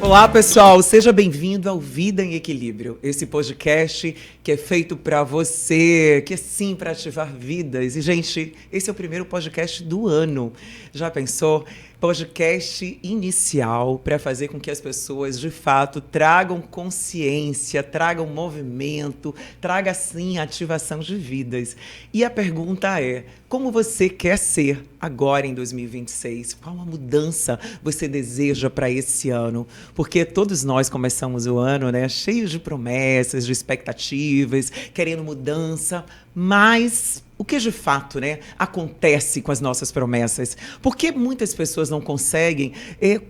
Olá, pessoal, seja bem-vindo ao Vida em Equilíbrio, esse podcast que é feito para você, que é sim para ativar vidas. E, gente, esse é o primeiro podcast do ano. Já pensou? Podcast inicial para fazer com que as pessoas, de fato, tragam consciência, tragam movimento, traga, sim, ativação de vidas. E a pergunta é, como você quer ser agora em 2026? Qual a mudança você deseja para esse ano? Porque todos nós começamos o ano, né, cheios de promessas, de expectativas, querendo mudança, mas o que de fato, né, acontece com as nossas promessas? Por que muitas pessoas não conseguem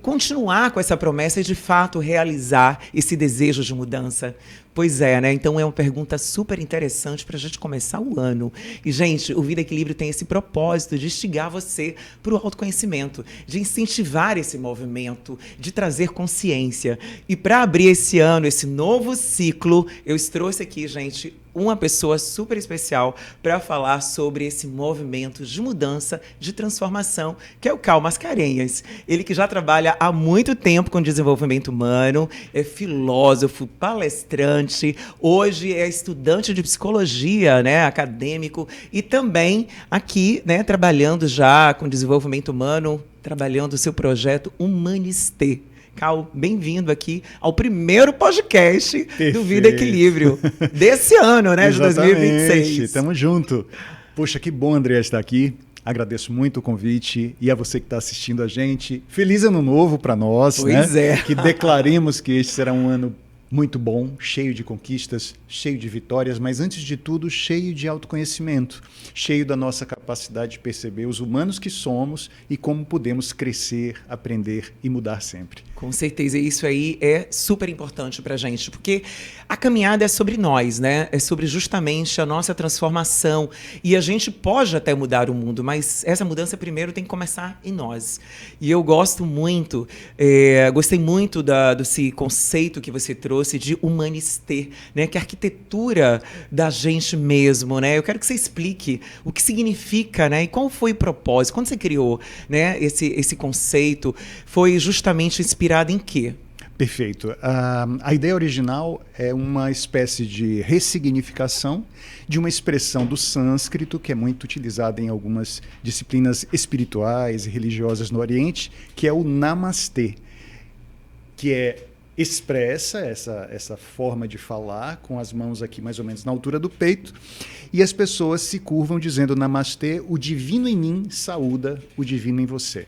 continuar com essa promessa e de fato realizar esse desejo de mudança? Pois é, né? Então é uma pergunta super interessante para a gente começar o ano. E, gente, o Vida Equilíbrio tem esse propósito de instigar você para o autoconhecimento, de incentivar esse movimento, de trazer consciência. E para abrir esse ano, esse novo ciclo, eu trouxe aqui, gente, uma pessoa super especial para falar sobre esse movimento de mudança, de transformação, que é o Cal Mascarenhas. Ele que já trabalha há muito tempo com desenvolvimento humano, é filósofo, palestrante, hoje é estudante de psicologia, né, acadêmico, e também aqui, né, trabalhando já com desenvolvimento humano, trabalhando o seu projeto Humanistê. Cal, bem-vindo aqui ao primeiro podcast Perfeito. do Vida Equilíbrio desse ano, né, de 2026. Estamos junto. Poxa, que bom, André, estar aqui. Agradeço muito o convite e a você que está assistindo a gente. Feliz ano novo para nós, pois né? É. Que declaremos que este será um ano muito bom, cheio de conquistas, cheio de vitórias, mas antes de tudo, cheio de autoconhecimento, cheio da nossa capacidade de perceber os humanos que somos e como podemos crescer, aprender e mudar sempre. Com certeza, isso aí é super importante pra gente, porque a caminhada é sobre nós, né? É sobre justamente a nossa transformação. E a gente pode até mudar o mundo, mas essa mudança primeiro tem que começar em nós. E eu gosto muito, gostei muito desse conceito que você trouxe de humanistê, né? Que é a arquitetura da gente mesmo, né? Eu quero que você explique o que significa, né? E qual foi o propósito, quando você criou, né, esse conceito, foi justamente inspirado em quê? Perfeito. A ideia original é uma espécie de ressignificação de uma expressão do sânscrito, que é muito utilizada em algumas disciplinas espirituais e religiosas no Oriente, que é o namastê, que expressa essa forma de falar com as mãos aqui mais ou menos na altura do peito, e as pessoas se curvam dizendo namastê, o divino em mim saúda o divino em você.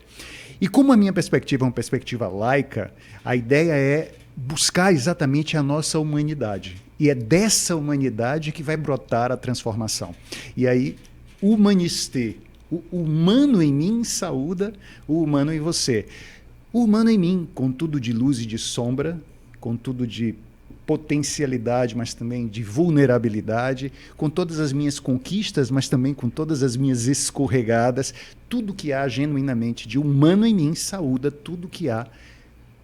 E como a minha perspectiva é uma perspectiva laica, a ideia é buscar exatamente a nossa humanidade. E é dessa humanidade que vai brotar a transformação. E aí, humanistê, o humano em mim saúda o humano em você. O humano em mim, com tudo de luz e de sombra, com tudo de potencialidade, mas também de vulnerabilidade, com todas as minhas conquistas, mas também com todas as minhas escorregadas, tudo que há genuinamente de humano em mim saúda tudo que há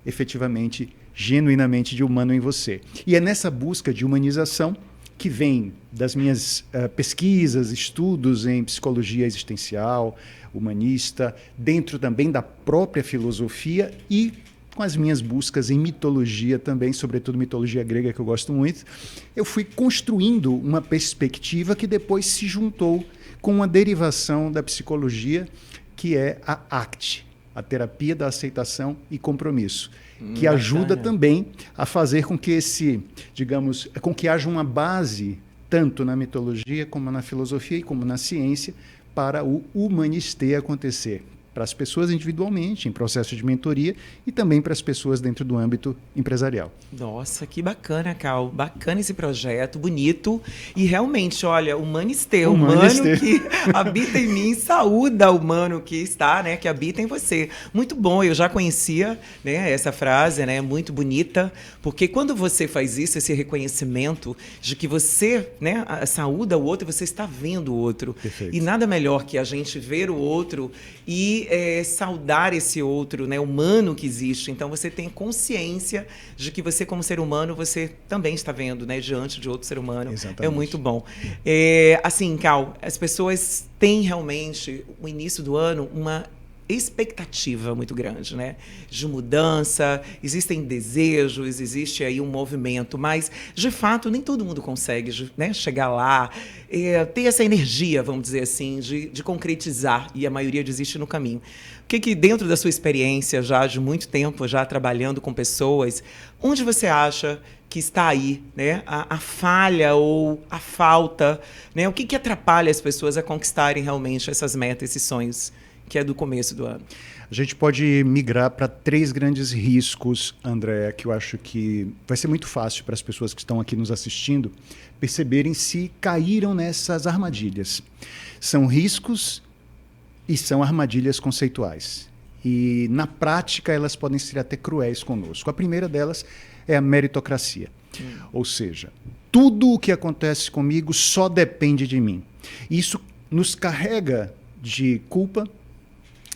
efetivamente, genuinamente de humano em você. E é nessa busca de humanização que vem das minhas pesquisas, estudos em psicologia existencial, humanista, dentro também da própria filosofia e com as minhas buscas em mitologia também, sobretudo mitologia grega, que eu gosto muito, eu fui construindo uma perspectiva que depois se juntou com uma derivação da psicologia, que é a ACT, a terapia da aceitação e compromisso, que ajuda também a fazer com que com que haja uma base, tanto na mitologia, como na filosofia e como na ciência, para o humanistê acontecer. Para as pessoas individualmente, em processo de mentoria, e também para as pessoas dentro do âmbito empresarial. Nossa, que bacana, Cal. Bacana esse projeto, bonito. E realmente, olha, humanistê, o humano que habita em mim, saúda o humano que está, né, que habita em você. Muito bom, eu já conhecia, né, essa frase, né, muito bonita, porque quando você faz isso, esse reconhecimento de que você, né, saúda o outro, você está vendo o outro. Perfeito. E nada melhor que a gente ver o outro e saudar esse outro, né, humano que existe. Então você tem consciência de que você, como ser humano, você também está vendo, né, diante de outro ser humano. Exatamente. É muito bom. Assim, Cal, as pessoas têm realmente, o início do ano, uma expectativa muito grande, né? De mudança, existem desejos, existe aí um movimento, mas, de fato, nem todo mundo consegue, né, chegar lá, ter essa energia, vamos dizer assim, de concretizar, e a maioria desiste no caminho. O que dentro da sua experiência, já de muito tempo, já trabalhando com pessoas, onde você acha que está aí, né, a falha ou a falta, né? O que atrapalha as pessoas a conquistarem realmente essas metas, esses sonhos, que é do começo do ano? A gente pode migrar para 3 grandes riscos, André, que eu acho que vai ser muito fácil para as pessoas que estão aqui nos assistindo perceberem se caíram nessas armadilhas. São riscos e são armadilhas conceituais. E, na prática, elas podem ser até cruéis conosco. A primeira delas é a meritocracia. Ou seja, tudo o que acontece comigo só depende de mim. Isso nos carrega de culpa,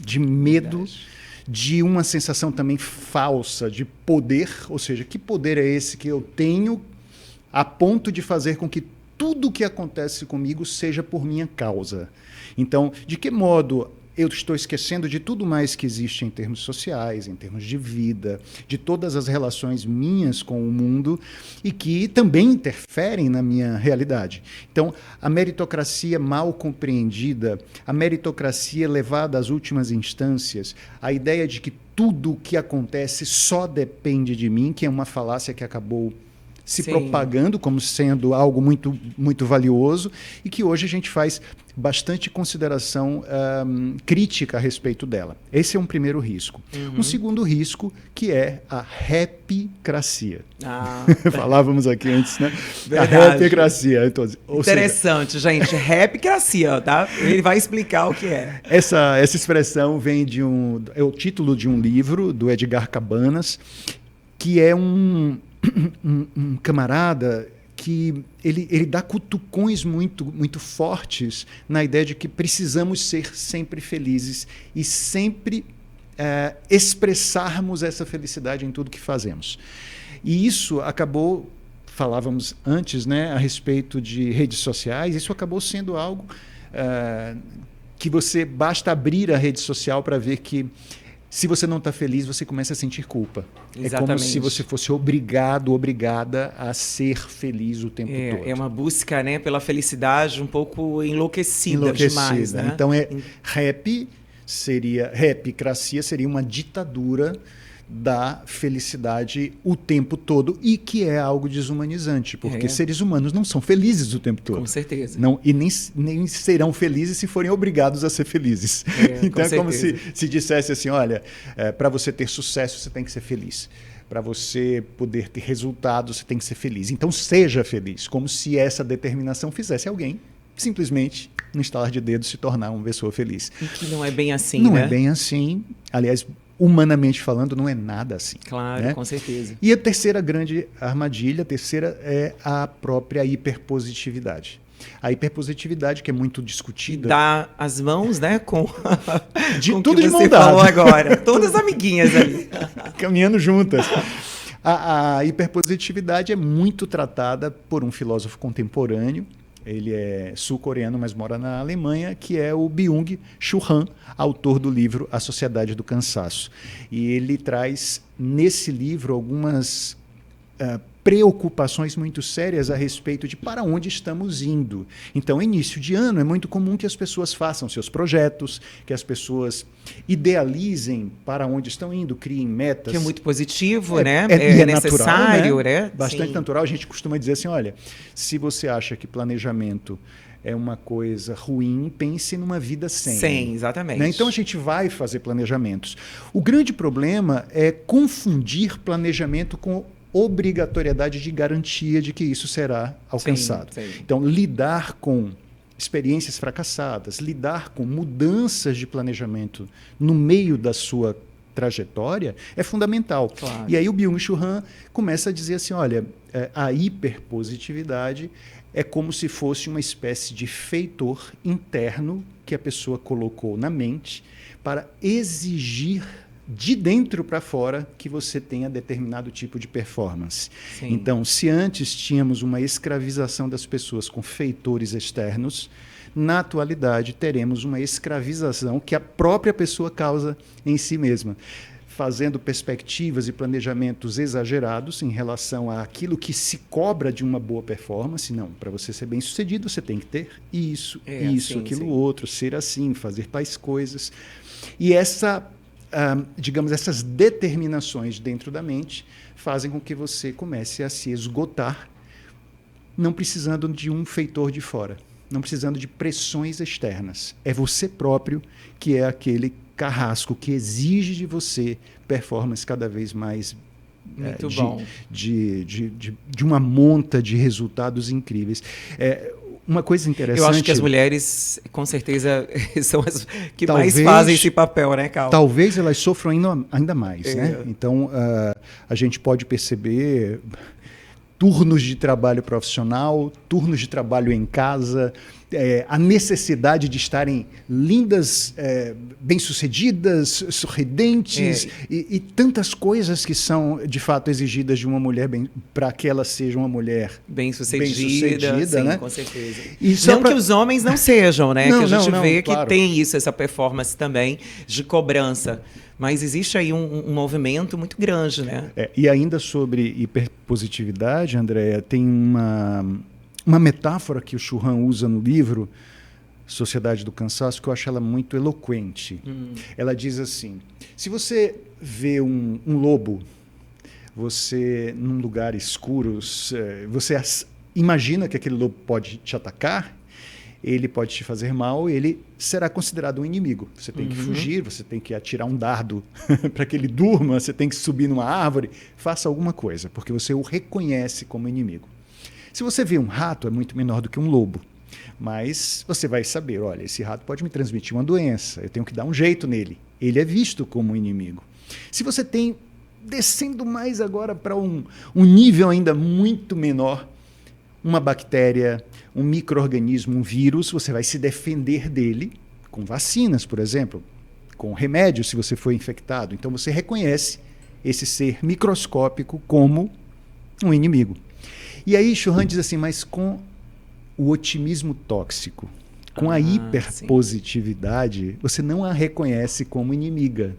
de medo, Verdade. de uma sensação também falsa de poder, ou seja, que poder é esse que eu tenho a ponto de fazer com que tudo o que acontece comigo seja por minha causa. Então, de que modo eu estou esquecendo de tudo mais que existe em termos sociais, em termos de vida, de todas as relações minhas com o mundo e que também interferem na minha realidade. Então, a meritocracia mal compreendida, a meritocracia levada às últimas instâncias, a ideia de que tudo o que acontece só depende de mim, que é uma falácia que acabou se Sim. propagando como sendo algo muito, muito valioso e que hoje a gente faz bastante consideração crítica a respeito dela. Esse é um primeiro risco. Um segundo risco, que é a rapicracia. Falávamos aqui antes, né? Verdade. A rapicracia. Então, interessante, gente. Rapicracia, tá? Ele vai explicar o que é. Essa expressão vem é o título de um livro do Edgar Cabanas, que é um camarada que ele dá cutucões muito, muito fortes na ideia de que precisamos ser sempre felizes e sempre expressarmos essa felicidade em tudo que fazemos. E isso acabou, falávamos antes, né, a respeito de redes sociais, isso acabou sendo algo que você basta abrir a rede social para ver que se você não está feliz, você começa a sentir culpa. Exatamente. É como se você fosse obrigado, obrigada a ser feliz o tempo todo. É uma busca, né, pela felicidade um pouco enlouquecida demais, né? Então, rapicracia seria uma ditadura da felicidade o tempo todo e que é algo desumanizante, porque seres humanos não são felizes o tempo todo. Com certeza. Não, e nem serão felizes se forem obrigados a ser felizes. Então é como se dissesse assim, olha, para você ter sucesso você tem que ser feliz. Para você poder ter resultados você tem que ser feliz. Então seja feliz, como se essa determinação fizesse alguém simplesmente, no estalar de dedos, se tornar uma pessoa feliz. E que não é bem assim, não né? Não é bem assim. Aliás, humanamente falando, não é nada assim. Claro, né? Com certeza. E a terceira grande armadilha, é a própria hiperpositividade. A hiperpositividade, que é muito discutida. Dá as mãos, né? Com tudo que de você mão dada. falou agora. Todas amiguinhas ali. Caminhando juntas. A hiperpositividade é muito tratada por um filósofo contemporâneo. Ele é sul-coreano, mas mora na Alemanha, que é o Byung-Chul Han, autor do livro A Sociedade do Cansaço. E ele traz, nesse livro, algumas preocupações muito sérias a respeito de para onde estamos indo. Então, início de ano, é muito comum que as pessoas façam seus projetos, que as pessoas idealizem para onde estão indo, criem metas. Que é muito positivo, né? É necessário, natural, né? Bastante Sim. natural. A gente costuma dizer assim, olha, se você acha que planejamento é uma coisa ruim, pense numa vida sem. Sem, exatamente. Né? Então a gente vai fazer planejamentos. O grande problema é confundir planejamento com obrigatoriedade de garantia de que isso será alcançado. Sim. Então, lidar com experiências fracassadas, lidar com mudanças de planejamento no meio da sua trajetória é fundamental. Claro. E aí o Byung-Chul Han começa a dizer assim, olha, a hiperpositividade é como se fosse uma espécie de feitor interno que a pessoa colocou na mente para exigir de dentro para fora que você tenha determinado tipo de performance. Sim. Então, se antes tínhamos uma escravização das pessoas com feitores externos, na atualidade teremos uma escravização que a própria pessoa causa em si mesma, fazendo perspectivas e planejamentos exagerados em relação àquilo que se cobra de uma boa performance. Não, para você ser bem-sucedido, você tem que ter isso, aquilo, outro, ser assim, fazer tais coisas. E digamos, essas determinações dentro da mente fazem com que você comece a se esgotar, não precisando de um feitor de fora, não precisando de pressões externas. É você próprio que é aquele carrasco que exige de você performance cada vez mais muito bom, de uma monta de resultados incríveis. Uma coisa interessante... Eu acho que as mulheres, com certeza, são as que mais fazem esse papel, né, Cal? Talvez elas sofram ainda mais, né? Então, a gente pode perceber turnos de trabalho profissional, turnos de trabalho em casa, a necessidade de estarem lindas, bem-sucedidas, sorridentes, e tantas coisas que são, de fato, exigidas de uma mulher para que ela seja uma mulher bem-sucedida, sim, né? Com certeza. E não que os homens não sejam, né? Não, que a gente vê claro. que tem essa performance também de cobrança. Mas existe aí um movimento muito grande, né? E ainda sobre hiperpositividade, Andréa, tem uma metáfora que o Churran usa no livro Sociedade do Cansaço, que eu acho ela muito eloquente. Ela diz assim, se você vê um lobo, você num lugar escuro, você imagina que aquele lobo pode te atacar, ele pode te fazer mal, ele será considerado um inimigo. Você tem que fugir, você tem que atirar um dardo para que ele durma, você tem que subir numa árvore, faça alguma coisa, porque você o reconhece como inimigo. Se você vê um rato, é muito menor do que um lobo, mas você vai saber, olha, esse rato pode me transmitir uma doença, eu tenho que dar um jeito nele. Ele é visto como um inimigo. Se você tem, descendo mais agora para um nível ainda muito menor, uma bactéria, um micro-organismo, um vírus, você vai se defender dele com vacinas, por exemplo, com remédios se você for infectado. Então você reconhece esse ser microscópico como um inimigo. E aí Churran diz assim, mas com o otimismo tóxico, com a hiperpositividade, você não a reconhece como inimiga.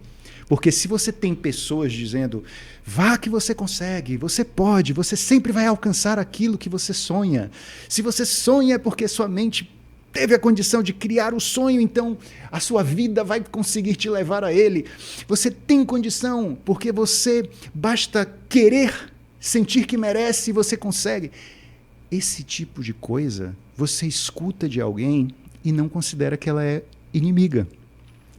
Porque se você tem pessoas dizendo, vá que você consegue, você pode, você sempre vai alcançar aquilo que você sonha. Se você sonha é porque sua mente teve a condição de criar o sonho, então a sua vida vai conseguir te levar a ele. Você tem condição, porque você basta querer, sentir que merece e você consegue. Esse tipo de coisa você escuta de alguém e não considera que ela é inimiga.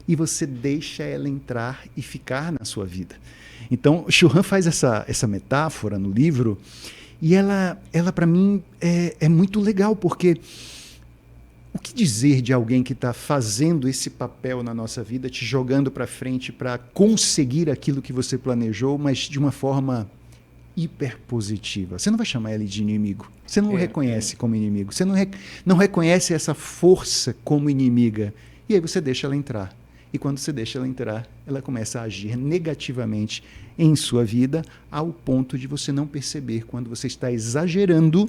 E você deixa ela entrar e ficar na sua vida. Então, Churran faz essa metáfora no livro e ela para mim, é muito legal, porque o que dizer de alguém que está fazendo esse papel na nossa vida, te jogando para frente para conseguir aquilo que você planejou, mas de uma forma hiperpositiva? Você não vai chamar ele de inimigo. Você não o reconhece como inimigo. Você não reconhece essa força como inimiga. E aí você deixa ela entrar. E quando você deixa ela entrar, ela começa a agir negativamente em sua vida, ao ponto de você não perceber quando você está exagerando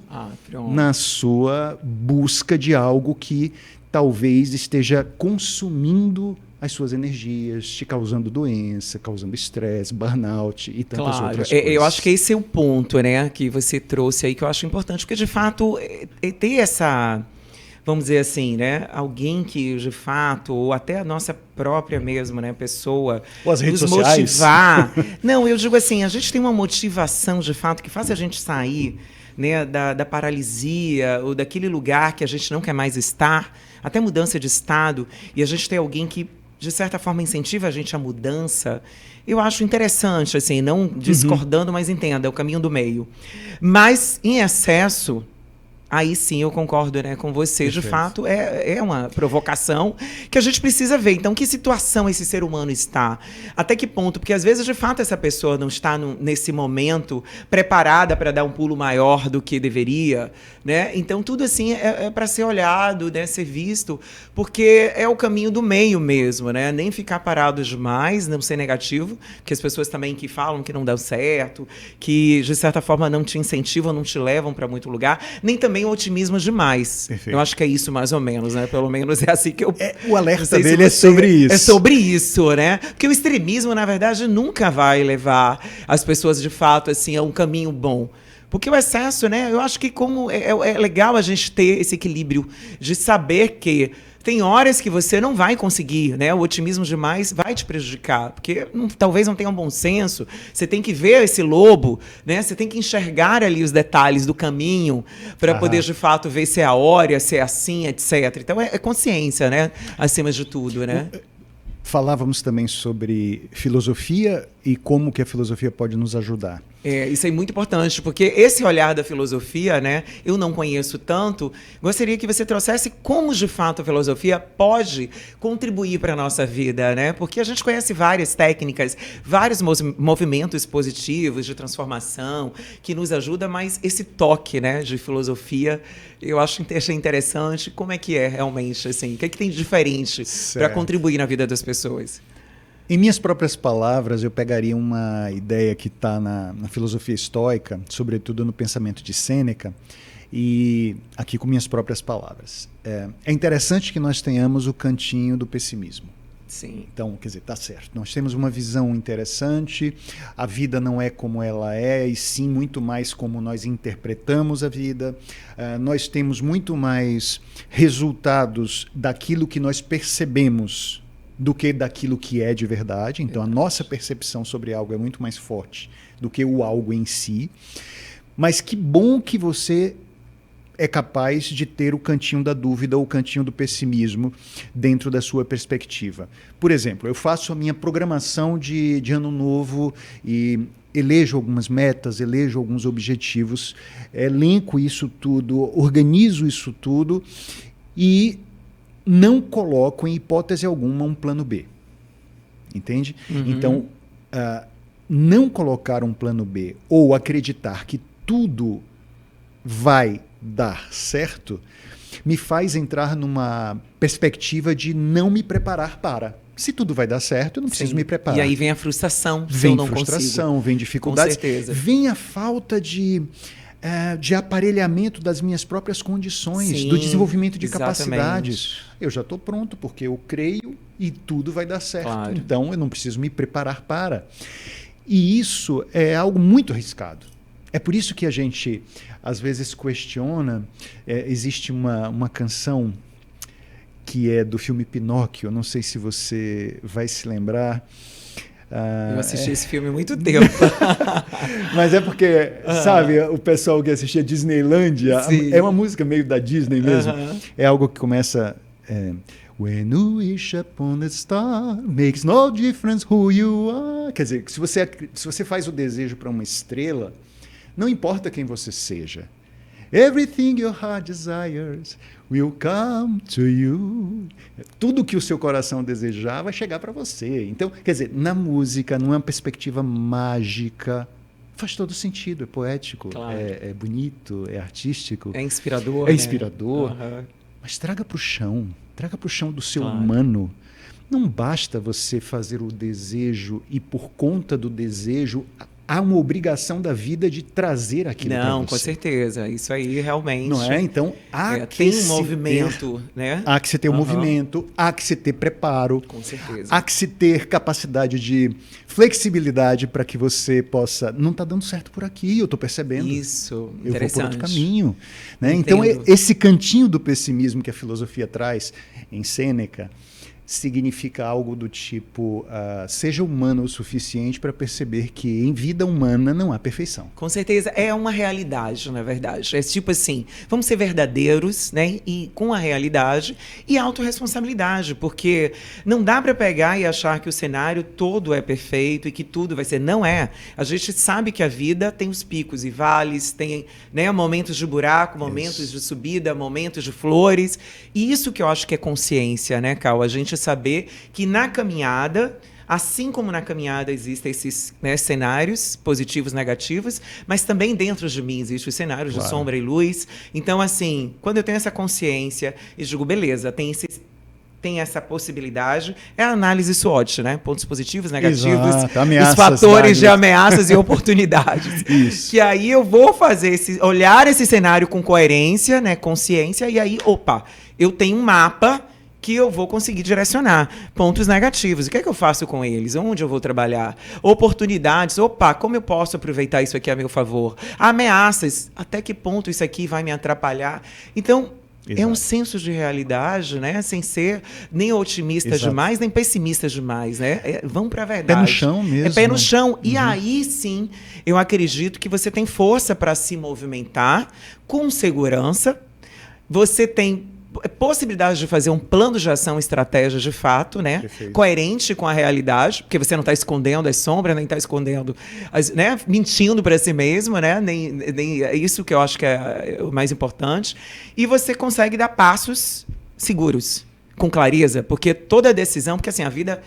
na sua busca de algo que talvez esteja consumindo as suas energias, te causando doença, causando estresse, burnout e tantas outras coisas. Eu acho que esse é o ponto, né, que você trouxe aí, que eu acho importante, porque de fato ter essa... Vamos dizer assim, né? Alguém que, de fato, ou até a nossa própria mesmo, né, pessoa, ou as redes nos sociais. Motivar. Não, eu digo assim, a gente tem uma motivação, de fato, que faz a gente sair, né, da paralisia ou daquele lugar que a gente não quer mais estar, até mudança de estado, e a gente tem alguém que, de certa forma, incentiva a gente à mudança. Eu acho interessante, assim, não discordando, mas entenda, é o caminho do meio. Mas, em excesso... Aí sim eu concordo, né, com você. De fato, é uma provocação que a gente precisa ver. Então, que situação esse ser humano está? Até que ponto? Porque, às vezes, de fato, essa pessoa não está nesse momento preparada para dar um pulo maior do que deveria, né? Então, tudo assim é para ser olhado, né, ser visto, porque é o caminho do meio mesmo, né? Nem ficar parado demais, não ser negativo, porque as pessoas também que falam que não dá certo, que, de certa forma, não te incentivam, não te levam para muito lugar, nem também também o otimismo demais. Perfeito. Eu acho que é isso mais ou menos, né? Pelo menos é assim que eu... O alerta não sei se dele é você- sobre isso. É sobre isso, né? Porque o extremismo, na verdade, nunca vai levar as pessoas, de fato, assim, a um caminho bom. Porque o excesso, né? Eu acho que como é legal a gente ter esse equilíbrio de saber que tem horas que você não vai conseguir, né? O otimismo demais vai te prejudicar, porque talvez não tenha um bom senso. Você tem que ver esse lobo, né? Você tem que enxergar ali os detalhes do caminho para poder, de fato, ver se é a hora, se é assim, etc. Então, é consciência, né? Acima de tudo, né? Falávamos também sobre filosofia e como que a filosofia pode nos ajudar. Isso é muito importante, porque esse olhar da filosofia, né, eu não conheço tanto, gostaria que você trouxesse como, de fato, a filosofia pode contribuir para a nossa vida, né? Porque a gente conhece várias técnicas, vários movimentos positivos de transformação que nos ajudam, mas esse toque, né, de filosofia, eu achei interessante. Como é que é realmente, assim? O que é que tem de diferente para contribuir na vida das pessoas? Em minhas próprias palavras, eu pegaria uma ideia que está na filosofia estoica, sobretudo no pensamento de Sêneca, e aqui com minhas próprias palavras. É interessante que nós tenhamos o cantinho do pessimismo. Sim. Então, quer dizer, tá certo. Nós temos uma visão interessante, a vida não é como ela é, e sim muito mais como nós interpretamos a vida. Nós temos muito mais resultados daquilo que nós percebemos do que daquilo que é de verdade. Então, a nossa percepção sobre algo é muito mais forte do que o algo em si. Mas que bom que você é capaz de ter o cantinho da dúvida ou o cantinho do pessimismo dentro da sua perspectiva. Por exemplo, eu faço a minha programação de ano novo e elejo algumas metas, elejo alguns objetivos, elenco isso tudo, organizo isso tudo e não coloco em hipótese alguma um plano B. Entende? Uhum. Então, não colocar um plano B ou acreditar que tudo vai dar certo me faz entrar numa perspectiva de não me preparar para. Se tudo vai dar certo, eu não preciso me preparar. E aí vem a frustração, se vem eu não frustração, consigo. vem dificuldades, Com certeza. vem a falta de aparelhamento das minhas próprias condições, Sim, do desenvolvimento de exatamente. capacidades. Eu já estou pronto, porque eu creio e tudo vai dar certo. Claro. Então, eu não preciso me preparar para. E isso é algo muito arriscado. É por isso que a gente, às vezes, questiona. Existe uma canção que é do filme Pinóquio, não sei se você vai se lembrar. Eu assisti esse filme há muito tempo. Mas é porque, sabe, o pessoal que assistia Disneylândia, é uma música meio da Disney mesmo. É algo que começa... When you wish upon a star, makes no difference who you are. Quer dizer, se você faz o desejo para uma estrela, não importa quem você seja. Everything your heart desires will come to you. Tudo que o seu coração desejar vai chegar para você. Então, quer dizer, na música, numa perspectiva mágica, faz todo sentido, é poético, Claro. é bonito, é artístico. É inspirador. É inspirador. Uhum. Mas traga para o chão do seu Claro. humano. Não basta você fazer o desejo e, por conta do desejo, há uma obrigação da vida de trazer aquilo para você. Não, com certeza. Isso aí realmente. Não é? Então, há que tem se um movimento, né? Há que se ter movimento, há que se ter preparo, Com certeza. há que se ter capacidade de flexibilidade para que você possa... Não está dando certo por aqui, eu estou percebendo. Isso, Eu vou por interessante. outro caminho. Né? Entendo. Então, esse cantinho do pessimismo que a filosofia traz em Sêneca significa algo do tipo, seja humano o suficiente para perceber que em vida humana não há perfeição. Com certeza, é uma realidade, na verdade. É tipo assim, vamos ser verdadeiros, né? E com a realidade e autorresponsabilidade, porque não dá para pegar e achar que o cenário todo é perfeito e que tudo vai ser. Não é. A gente sabe que a vida tem os picos e vales, tem, né, momentos de buraco, momentos de subida, momentos de flores. E isso que eu acho que é consciência, né, Cal? A gente saber que na caminhada, assim como na caminhada existem esses, né, cenários positivos, negativos, mas também dentro de mim existem os cenários de sombra e luz. Então, assim, quando eu tenho essa consciência e digo, beleza, tem esses tem essa possibilidade, é a análise SWOT, né? Pontos positivos, negativos, exato, ameaças, os fatores de dados. ameaças e oportunidades. Isso. Que aí eu vou fazer olhar esse cenário com coerência, né? Consciência, e aí, opa, eu tenho um mapa que eu vou conseguir direcionar. Pontos negativos, o que é que eu faço com eles? Onde eu vou trabalhar? Oportunidades, opa, como eu posso aproveitar isso aqui a meu favor? Ameaças, até que ponto isso aqui vai me atrapalhar? Então, é um senso de realidade, né? Sem ser nem otimista demais, nem pessimista demais, né? Vamos para a verdade. Pé no chão mesmo. É pé no chão. E aí, sim, eu acredito que você tem força para se movimentar com segurança. Você tem possibilidade de fazer um plano de ação, estratégia de fato, né? Perfeito. Coerente com a realidade, porque você não está escondendo as sombras, nem está escondendo, né? Mentindo para si mesmo, né? Nem é isso que eu acho que é o mais importante. E você consegue dar passos seguros, com clareza, porque toda decisão, porque assim, a vida,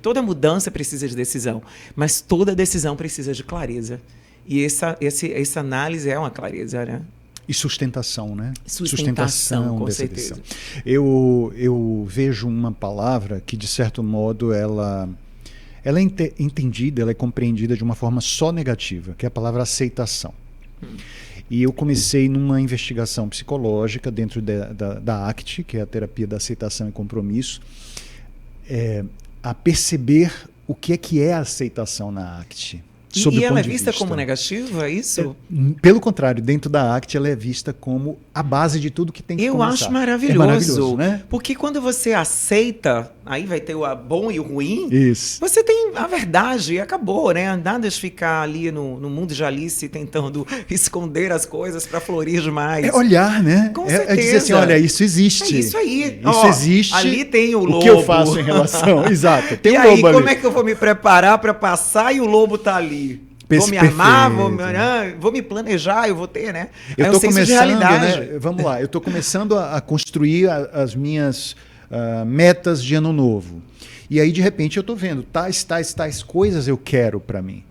toda mudança precisa de decisão, mas toda decisão precisa de clareza. E essa análise é uma clareza, né? E sustentação, né? Sustentação com dessa certeza. decisão. Eu vejo uma palavra que, de certo modo, ela é entendida, ela é compreendida de uma forma só negativa, que é a palavra aceitação. E eu comecei numa investigação psicológica dentro da ACT, que é a terapia da aceitação e compromisso, a perceber o que é a aceitação na ACT. E ela é vista como negativa, é isso? Pelo contrário, dentro da ACT ela é vista como a base de tudo que tem que começar. Eu acho maravilhoso, é maravilhoso, né? Porque quando você aceita, aí vai ter o bom e o ruim, isso. Você tem a verdade e acabou, né? Nada de ficar ali no mundo de Alice tentando esconder as coisas para florir demais. É olhar, né? Com certeza. É dizer assim, olha, isso existe. É isso aí. Isso existe. Ali tem o lobo. O que eu faço em relação? Exato. Tem e um aí, lobo ali. como é que eu vou me preparar para passar e o lobo tá ali? Vou me armar, vou me planejar, eu vou ter, né? Eu estou começando, de realidade. né? Vamos lá, eu estou começando a construir as minhas metas de ano novo. E aí, de repente, eu estou vendo tais coisas eu quero para mim.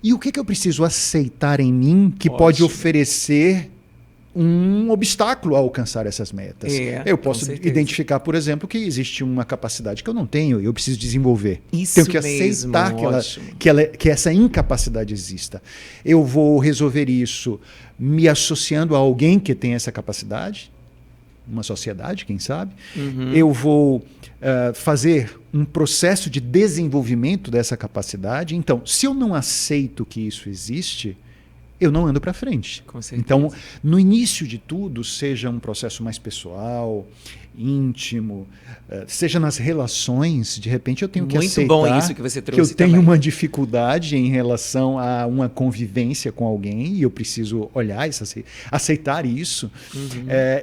E o que eu preciso aceitar em mim que pode oferecer um obstáculo a alcançar essas metas? Eu posso identificar, por exemplo, que existe uma capacidade que eu não tenho e eu preciso desenvolver. Isso tenho que mesmo, aceitar que essa incapacidade exista. Eu vou resolver isso me associando a alguém que tem essa capacidade, uma sociedade, quem sabe. Eu vou fazer um processo de desenvolvimento dessa capacidade. Então, se eu não aceito que isso existe, eu não ando para frente. Com certeza. Então, no início de tudo, seja um processo mais pessoal, íntimo, seja nas relações, de repente eu tenho que aceitar muito bom isso que você trouxe eu tenho também. uma dificuldade em relação a uma convivência com alguém e eu preciso olhar isso, aceitar isso.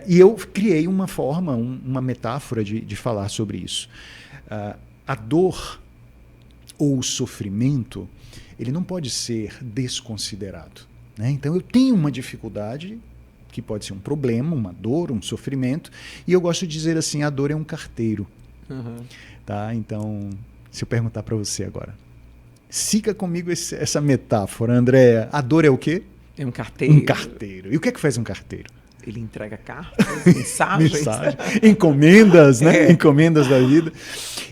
E eu criei uma forma, uma metáfora de falar sobre isso. A dor ou o sofrimento, ele não pode ser desconsiderado. Né? Então eu tenho uma dificuldade que pode ser um problema, uma dor, um sofrimento, e eu gosto de dizer assim, a dor é um carteiro. Tá? Então, se eu perguntar para você agora, siga comigo essa metáfora, Andréa, a dor é o quê? É um carteiro. Um carteiro. E o que é que faz um carteiro? Ele entrega cartas, mensagens. Encomendas, né? Encomendas da vida.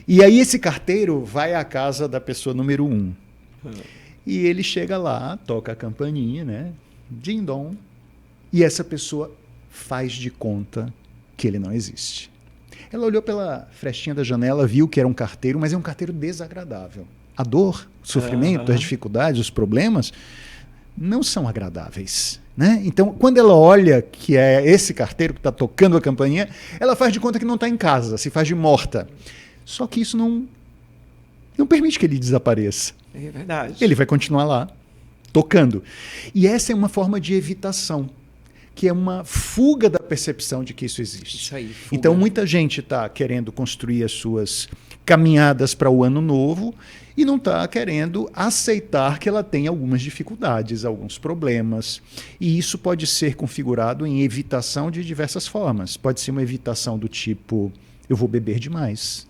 E aí esse carteiro vai à casa da pessoa número 1. E ele chega lá, toca a campainha, né? Ding-dong. E essa pessoa faz de conta que ele não existe. Ela olhou pela frestinha da janela, viu que era um carteiro, mas é um carteiro desagradável. A dor, o sofrimento, as dificuldades, os problemas não são agradáveis. Né? Então, quando ela olha que é esse carteiro que está tocando a campainha, ela faz de conta que não está em casa, se faz de morta. Só que isso não permite que ele desapareça. É verdade. Ele vai continuar lá, tocando. E essa é uma forma de evitação, que é uma fuga da percepção de que isso existe. Isso aí, fuga. Então, muita gente está querendo construir as suas caminhadas para o ano novo e não está querendo aceitar que ela tem algumas dificuldades, alguns problemas. E isso pode ser configurado em evitação de diversas formas. Pode ser uma evitação do tipo, eu vou beber demais.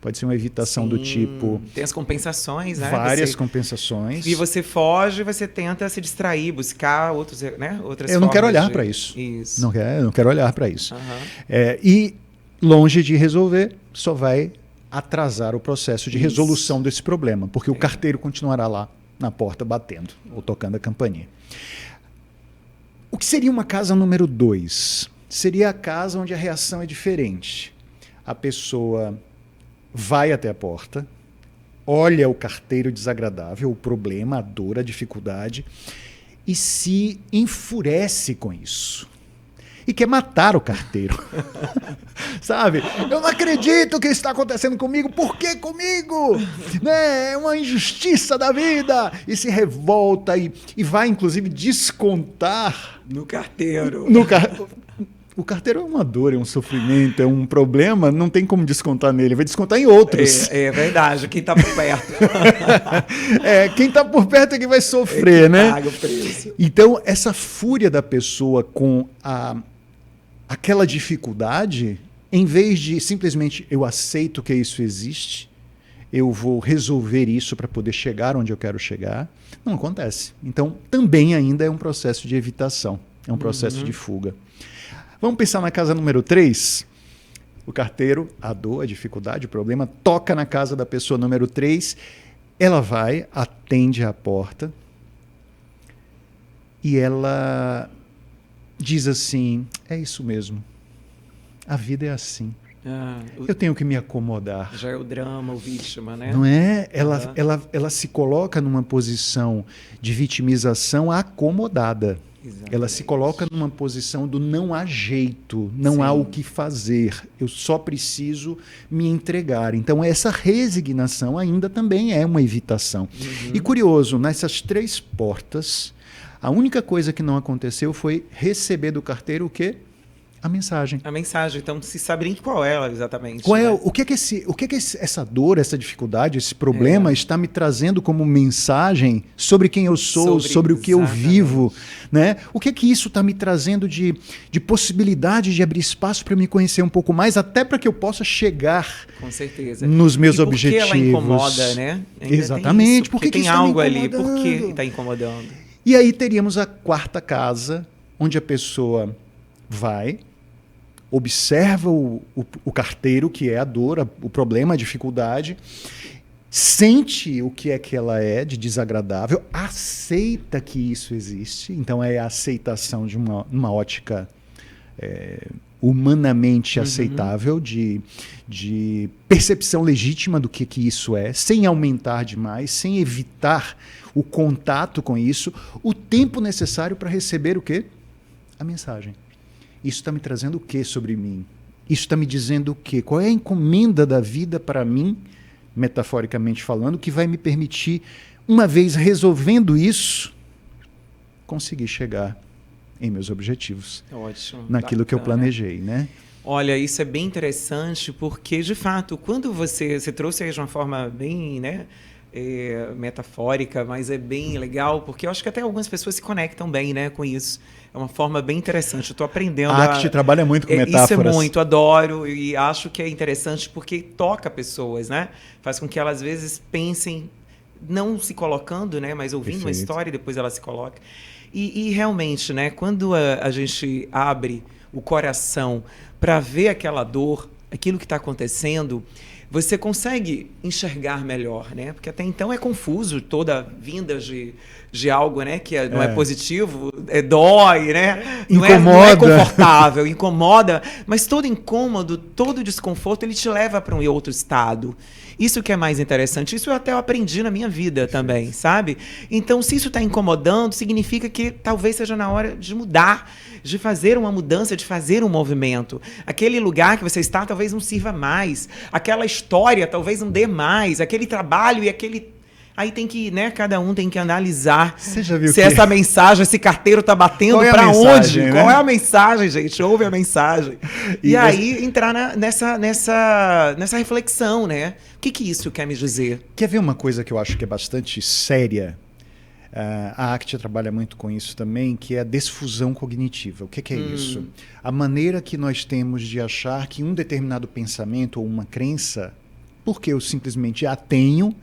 Pode ser uma evitação do tipo... Tem as compensações, né? Várias compensações. E você foge, você tenta se distrair, buscar outras formas. Eu não quero olhar para isso. Isso. Não quero olhar para isso. E longe de resolver, só vai atrasar o processo de resolução desse problema, porque o carteiro continuará lá na porta batendo ou tocando a campainha. O que seria uma casa número 2? Seria a casa onde a reação é diferente. A pessoa vai até a porta, olha o carteiro desagradável, o problema, a dor, a dificuldade, e se enfurece com isso. E quer matar o carteiro. Sabe? Eu não acredito que isso está acontecendo comigo. Por que comigo? Né? É uma injustiça da vida. E se revolta e vai, inclusive, descontar no carteiro. O carteiro é uma dor, é um sofrimento, é um problema, não tem como descontar nele, vai descontar em outros. É verdade, quem está por perto. Quem está por perto é que vai sofrer, né? Paga o preço. Então, essa fúria da pessoa com aquela dificuldade, em vez de simplesmente eu aceito que isso existe, eu vou resolver isso para poder chegar onde eu quero chegar, não acontece. Então, também ainda é um processo de evitação, é um processo de fuga. Vamos pensar na casa número 3. O carteiro, a dor, a dificuldade, o problema, toca na casa da pessoa número 3. Ela vai, atende à porta e ela diz assim, é isso mesmo, a vida é assim. Eu tenho que me acomodar. Já é o drama, o vítima, né? Não é? Ela se coloca numa posição de vitimização acomodada. Exatamente. Ela se coloca numa posição do não há jeito, não há o que fazer, eu só preciso me entregar. Então essa resignação ainda também é uma evitação. E curioso, nessas 3 portas, a única coisa que não aconteceu foi receber do carteiro o quê? A mensagem. A mensagem, então se sabe nem qual é ela exatamente. Qual é, o que é que essa dor, essa dificuldade, esse problema está me trazendo como mensagem sobre quem eu sou, sobre o que eu vivo, né? O que é que isso está me trazendo de possibilidade de abrir espaço para me conhecer um pouco mais, até para que eu possa chegar com certeza nos meus objetivos. Porque ela incomoda, né? Ainda exatamente. Porque tem algo ali, por que está incomodando? E aí teríamos a 4ª casa, onde a pessoa vai, observa o carteiro, que é a dor, o problema, a dificuldade, sente o que é que ela é de desagradável, aceita que isso existe, então é a aceitação de uma ótica humanamente aceitável, de percepção legítima do que isso é, sem aumentar demais, sem evitar o contato com isso, o tempo necessário para receber o quê? A mensagem. Isso está me trazendo o que sobre mim? Isso está me dizendo o quê? Qual é a encomenda da vida para mim, metaforicamente falando, que vai me permitir, uma vez resolvendo isso, conseguir chegar em meus objetivos. Ótimo. Naquilo que eu planejei, né? Olha, isso é bem interessante, porque, de fato, quando você trouxe aí de uma forma bem, né, metafórica, mas é bem legal, porque eu acho que até algumas pessoas se conectam bem, né, com isso. É uma forma bem interessante. Eu estou aprendendo. A ACT trabalha muito com metáforas. Isso é muito, adoro e acho que é interessante porque toca pessoas, né? Faz com que elas às vezes pensem, não se colocando, né, mas ouvindo uma história e depois ela se coloca. E realmente, né, quando a gente abre o coração para ver aquela dor, aquilo que está acontecendo, você consegue enxergar melhor, né? Porque até então é confuso toda vinda de algo, né, que não é positivo, dói, né? Incomoda. Não é confortável, incomoda, mas todo incômodo, todo desconforto, ele te leva para um outro estado. Isso que é mais interessante. Isso eu até aprendi na minha vida também, sabe? Então, se isso está incomodando, significa que talvez seja na hora de mudar, de fazer uma mudança, de fazer um movimento. Aquele lugar que você está talvez não sirva mais. Aquela história talvez não dê mais. Aquele trabalho e aquele... Aí tem que, né, cada um tem que analisar se essa mensagem, esse carteiro tá batendo para onde? Né? Qual é a mensagem, gente? Ouve a mensagem. E aí entrar nessa reflexão, né? O que isso quer me dizer? Quer ver uma coisa que eu acho que é bastante séria? A ACT trabalha muito com isso também, que é a desfusão cognitiva. O que é isso? A maneira que nós temos de achar que um determinado pensamento ou uma crença, porque eu simplesmente a tenho,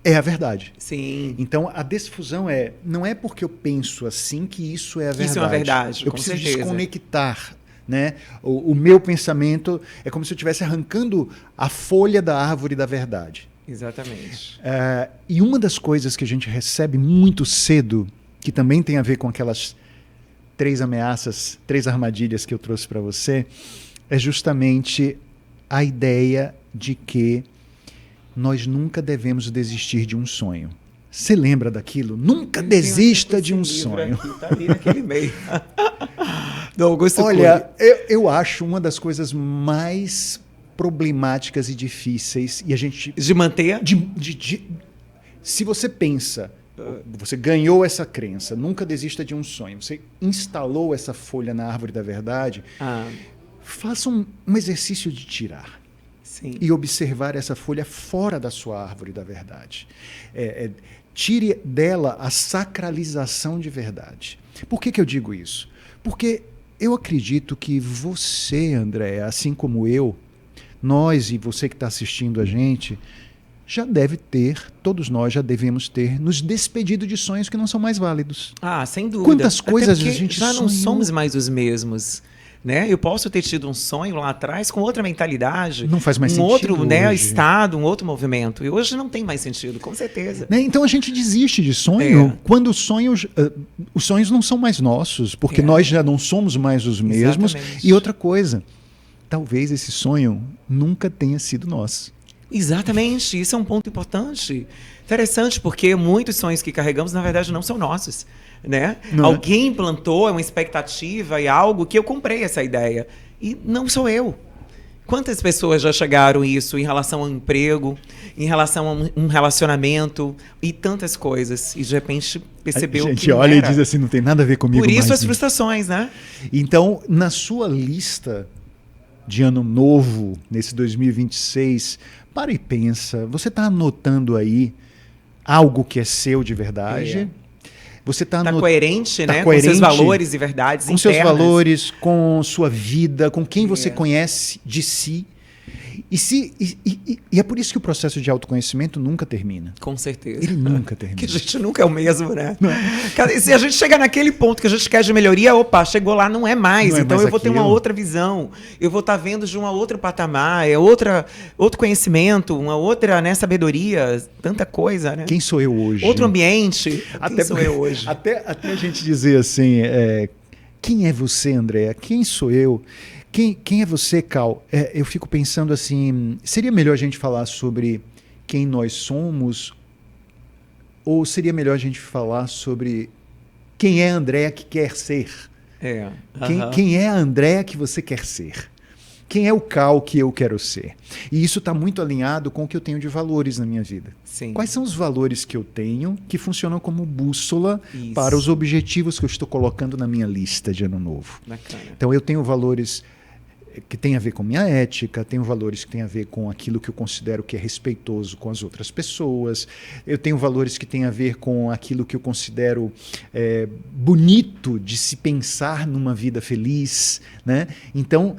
é a verdade. Sim. Então, a desfusão não é porque eu penso assim que isso é a verdade. Isso é uma verdade, eu preciso desconectar né? O meu pensamento é como se eu estivesse arrancando a folha da árvore da verdade. Exatamente. E uma das coisas que a gente recebe muito cedo, que também tem a ver com aquelas 3 ameaças, 3 armadilhas que eu trouxe para você, é justamente a ideia de que nós nunca devemos desistir de um sonho. Você lembra daquilo? Nunca desista de um sonho. Aqui, tá ali naquele meio. Do Augusto Olha, eu acho uma das coisas mais problemáticas e difíceis, e a gente... De manter? Se você pensa, você ganhou essa crença, nunca desista de um sonho, você instalou essa folha na árvore da verdade, faça um exercício de tirar. Sim. E observar essa folha fora da sua árvore da verdade. Tire dela a sacralização de verdade. Por que eu digo isso? Porque eu acredito que você, André, assim como eu, nós e você que está assistindo a gente, já deve ter, todos nós já devemos ter, nos despedido de sonhos que não são mais válidos. Sem dúvida. Quantas coisas a gente já sonhou. não somos mais os mesmos. Né? Eu posso ter tido um sonho lá atrás com outra mentalidade, não faz mais um sentido outro hoje. Estado, um outro movimento. E hoje não tem mais sentido, com certeza. Né? Então a gente desiste de sonho quando os sonhos não são mais nossos, porque nós já não somos mais os mesmos. Exatamente. E outra coisa, talvez esse sonho nunca tenha sido nosso. Exatamente, isso é um ponto importante. Interessante, porque muitos sonhos que carregamos, na verdade, não são nossos. Né? Alguém implantou uma expectativa e algo que eu comprei essa ideia. E não sou eu. Quantas pessoas já chegaram isso em relação ao emprego, em relação a um relacionamento e tantas coisas. E de repente percebeu que a gente olha e diz assim, não tem nada a ver comigo. Por isso mais as frustrações, né? Então, na sua lista de ano novo, nesse 2026, para e pensa, você está anotando aí algo que é seu de verdade? Você está coerente, né? Coerente, com seus valores e verdades com internas. seus valores, com sua vida, com quem você conhece de si. E é por isso que o processo de autoconhecimento nunca termina. Com certeza. Ele nunca termina. Que a gente nunca é o mesmo, né? Se a gente chegar naquele ponto que a gente quer de melhoria, chegou lá, não é mais. Então eu vou ter uma outra visão. Eu vou estar vendo de um outro patamar, outro conhecimento, uma outra sabedoria, tanta coisa, né? Quem sou eu hoje? Outro ambiente. Quem sou eu hoje? Até a gente dizer assim, quem é você, Andréa? Quem sou eu? Quem é você, Cal? Eu fico pensando assim, seria melhor a gente falar sobre quem nós somos ou seria melhor a gente falar sobre quem é a Andréa que quer ser? Quem é a Andréa que você quer ser? Quem é o Cal que eu quero ser? E isso está muito alinhado com o que eu tenho de valores na minha vida. Sim. Quais são os valores que eu tenho que funcionam como bússola para os objetivos que eu estou colocando na minha lista de ano novo? Bacana. Então eu tenho valores que tem a ver com minha ética, tenho valores que tem a ver com aquilo que eu considero que é respeitoso com as outras pessoas, eu tenho valores que tem a ver com aquilo que eu considero bonito de se pensar numa vida feliz, né? Então,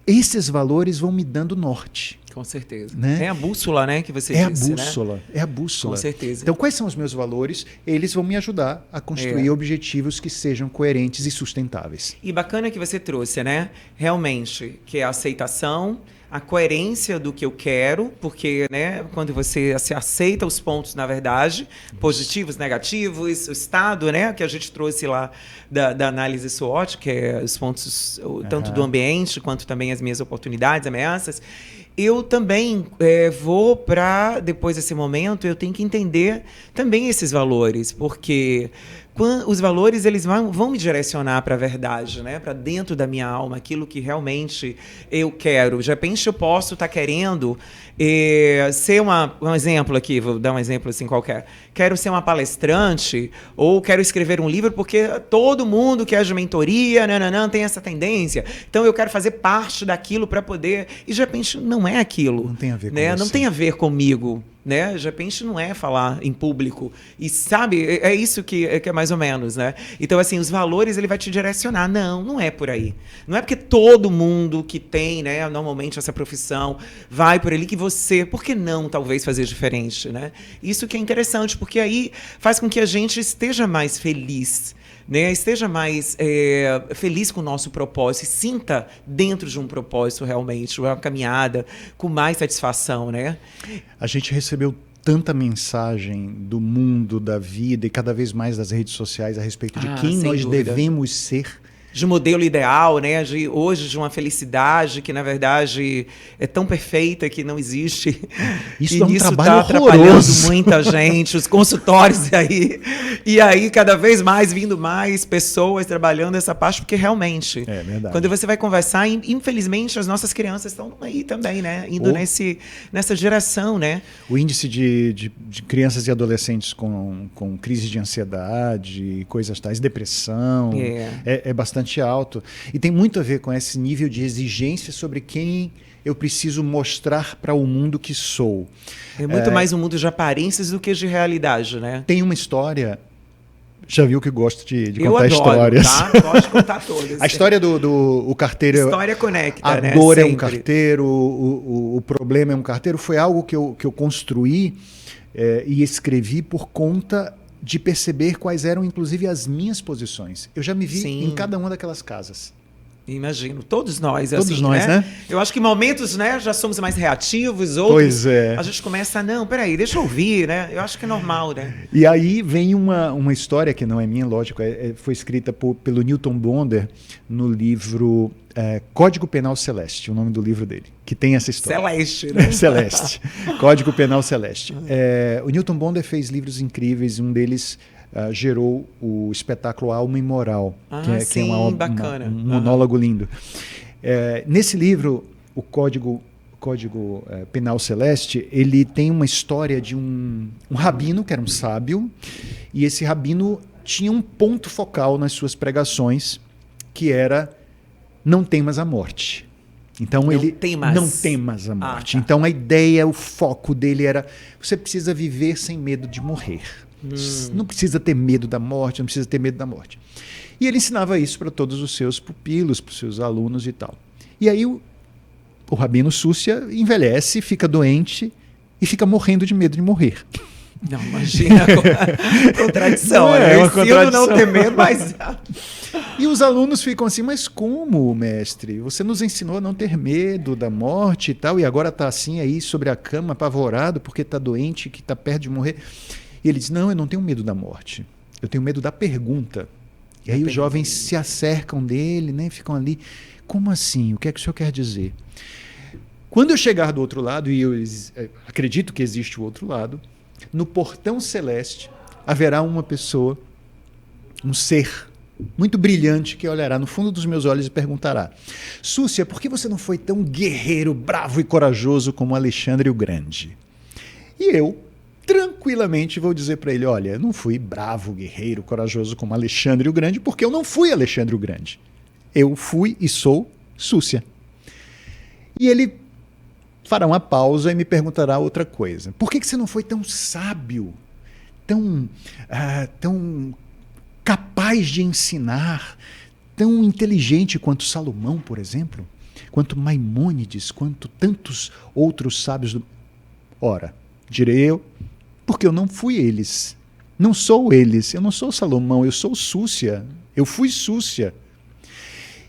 esses valores vão me dando norte. Com certeza. Né? É a bússola, né, que você disse, né? É a bússola. Com certeza. Então, quais são os meus valores? Eles vão me ajudar a construir objetivos que sejam coerentes e sustentáveis. E bacana que você trouxe, né? Realmente, que é a aceitação, a coerência do que eu quero, porque, né, quando você se aceita os pontos, na verdade, positivos, negativos, o estado, né, que a gente trouxe lá da análise SWOT, que é os pontos tanto do ambiente quanto também as minhas oportunidades, ameaças. Eu também vou para, depois desse momento, eu tenho que entender também esses valores, porque os valores eles vão me direcionar para a verdade, né? Para dentro da minha alma, aquilo que realmente eu quero. De repente eu posso estar querendo ser um exemplo aqui, vou dar um exemplo assim qualquer. Quero ser uma palestrante ou quero escrever um livro porque todo mundo que é de mentoria, tem essa tendência. Então eu quero fazer parte daquilo para poder... E de repente não é aquilo. Não tem a ver com né? você. Não tem a ver comigo. né? De repente não é falar em público. E sabe, é isso que é mais ou menos, né? Então, assim, os valores ele vai te direcionar. Não é por aí. Não é porque todo mundo que tem, né, normalmente essa profissão vai por ali que você, por que não talvez fazer diferente, né? Isso que é interessante, porque aí faz com que a gente esteja mais feliz, né? Esteja mais feliz com o nosso propósito, se sinta dentro de um propósito realmente, uma caminhada com mais satisfação, né? A gente recebeu tanta mensagem do mundo, da vida e cada vez mais das redes sociais a respeito de quem nós devemos ser. De modelo ideal, né? Hoje de uma felicidade que, na verdade, é tão perfeita que não existe. Isso e é um isso trabalho está atrapalhando horroroso. muita gente, os consultórios aí. E aí, cada vez mais, vindo mais pessoas trabalhando essa parte, porque realmente, quando você vai conversar, infelizmente, as nossas crianças estão aí também, né? Indo nessa geração, né? O índice de crianças e adolescentes com crise de ansiedade, coisas tais, depressão, é bastante alto. E tem muito a ver com esse nível de exigência sobre quem eu preciso mostrar para o mundo que sou. É muito mais um mundo de aparências do que de realidade, né? Tem uma história... Já viu que gosto de contar adoro, histórias. Tá? Gosto de contar todas. A história do carteiro... História conecta, a né? dor Sempre. É um carteiro, o problema é um carteiro. Foi algo que eu construí e escrevi por conta de perceber quais eram, inclusive, as minhas posições. Eu já me vi em cada uma daquelas casas. Imagino, todos nós, todos assim, nós, né? Eu acho que em momentos, né, já somos mais reativos, outros pois é. A gente começa, não, peraí, deixa eu ouvir, né? Eu acho que é normal, né? E aí vem uma história que não é minha, lógico, foi escrita pelo Newton Bonder no livro Código Penal Celeste, o nome do livro dele, que tem essa história. Celeste, né? Celeste. Código Penal Celeste. O Newton Bonder fez livros incríveis, um deles gerou o espetáculo Alma Imoral, que é bacana. Um monólogo lindo. Nesse livro, o Código Penal Celeste, ele tem uma história de um rabino, que era um sábio, e esse rabino tinha um ponto focal nas suas pregações, que era não temas a morte. Então não temas a morte. Tá. Então a ideia, o foco dele era, você precisa viver sem medo de morrer. Não precisa ter medo da morte, não precisa ter medo da morte. E ele ensinava isso para todos os seus pupilos, para os seus alunos e tal. E aí o Rabino Súcia envelhece, fica doente e fica morrendo de medo de morrer. Não, imagina a contradição. Uma contradição. Não ter medo, mas... E os alunos ficam assim, mas como, mestre? Você nos ensinou a não ter medo da morte e tal, e agora está assim aí sobre a cama, apavorado, porque está doente, que está perto de morrer. E ele diz, não, eu não tenho medo da morte, eu tenho medo da pergunta. E aí os jovens se acercam dele, né, ficam ali, como assim? O que é que o senhor quer dizer? Quando eu chegar do outro lado, e eu acredito que existe o outro lado, no portão celeste haverá uma pessoa, um ser muito brilhante que olhará no fundo dos meus olhos e perguntará, Súcia, por que você não foi tão guerreiro, bravo e corajoso como Alexandre o Grande? E eu tranquilamente vou dizer para ele, olha, eu não fui bravo, guerreiro, corajoso como Alexandre o Grande, porque eu não fui Alexandre o Grande. Eu fui e sou Súcia. E ele fará uma pausa e me perguntará outra coisa. Por que você não foi tão sábio, tão capaz de ensinar, tão inteligente quanto Salomão, por exemplo, quanto Maimônides, quanto tantos outros sábios do... Ora, direi eu, porque eu não fui eles. Não sou eles. Eu não sou Salomão, eu sou Súcia. Eu fui Súcia.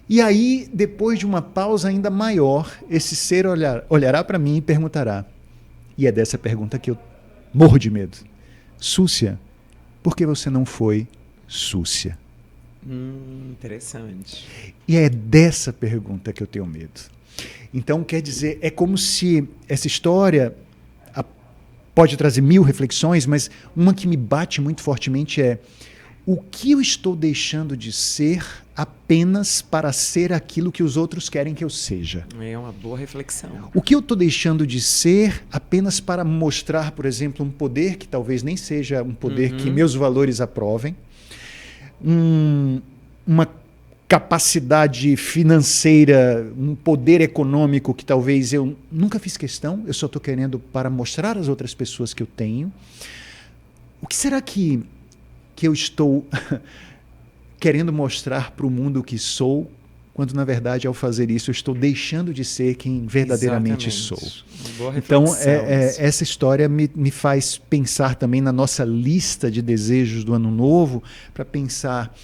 E aí, depois de uma pausa ainda maior, esse ser olhará para mim e perguntará. E é dessa pergunta que eu morro de medo. Súcia, por que você não foi Súcia? Interessante. E é dessa pergunta que eu tenho medo. Então, quer dizer, é como se essa história pode trazer 1000 reflexões, mas uma que me bate muito fortemente é o que eu estou deixando de ser apenas para ser aquilo que os outros querem que eu seja? É uma boa reflexão. O que eu estou deixando de ser apenas para mostrar, por exemplo, um poder que talvez nem seja um poder que meus valores aprovem, uma capacidade financeira, um poder econômico que talvez eu nunca fiz questão, eu só estou querendo para mostrar às outras pessoas que eu tenho. O que será que eu estou querendo mostrar para o mundo que sou, quando na verdade ao fazer isso eu estou deixando de ser quem verdadeiramente sou? Então essa história me faz pensar também na nossa lista de desejos do ano novo, para pensar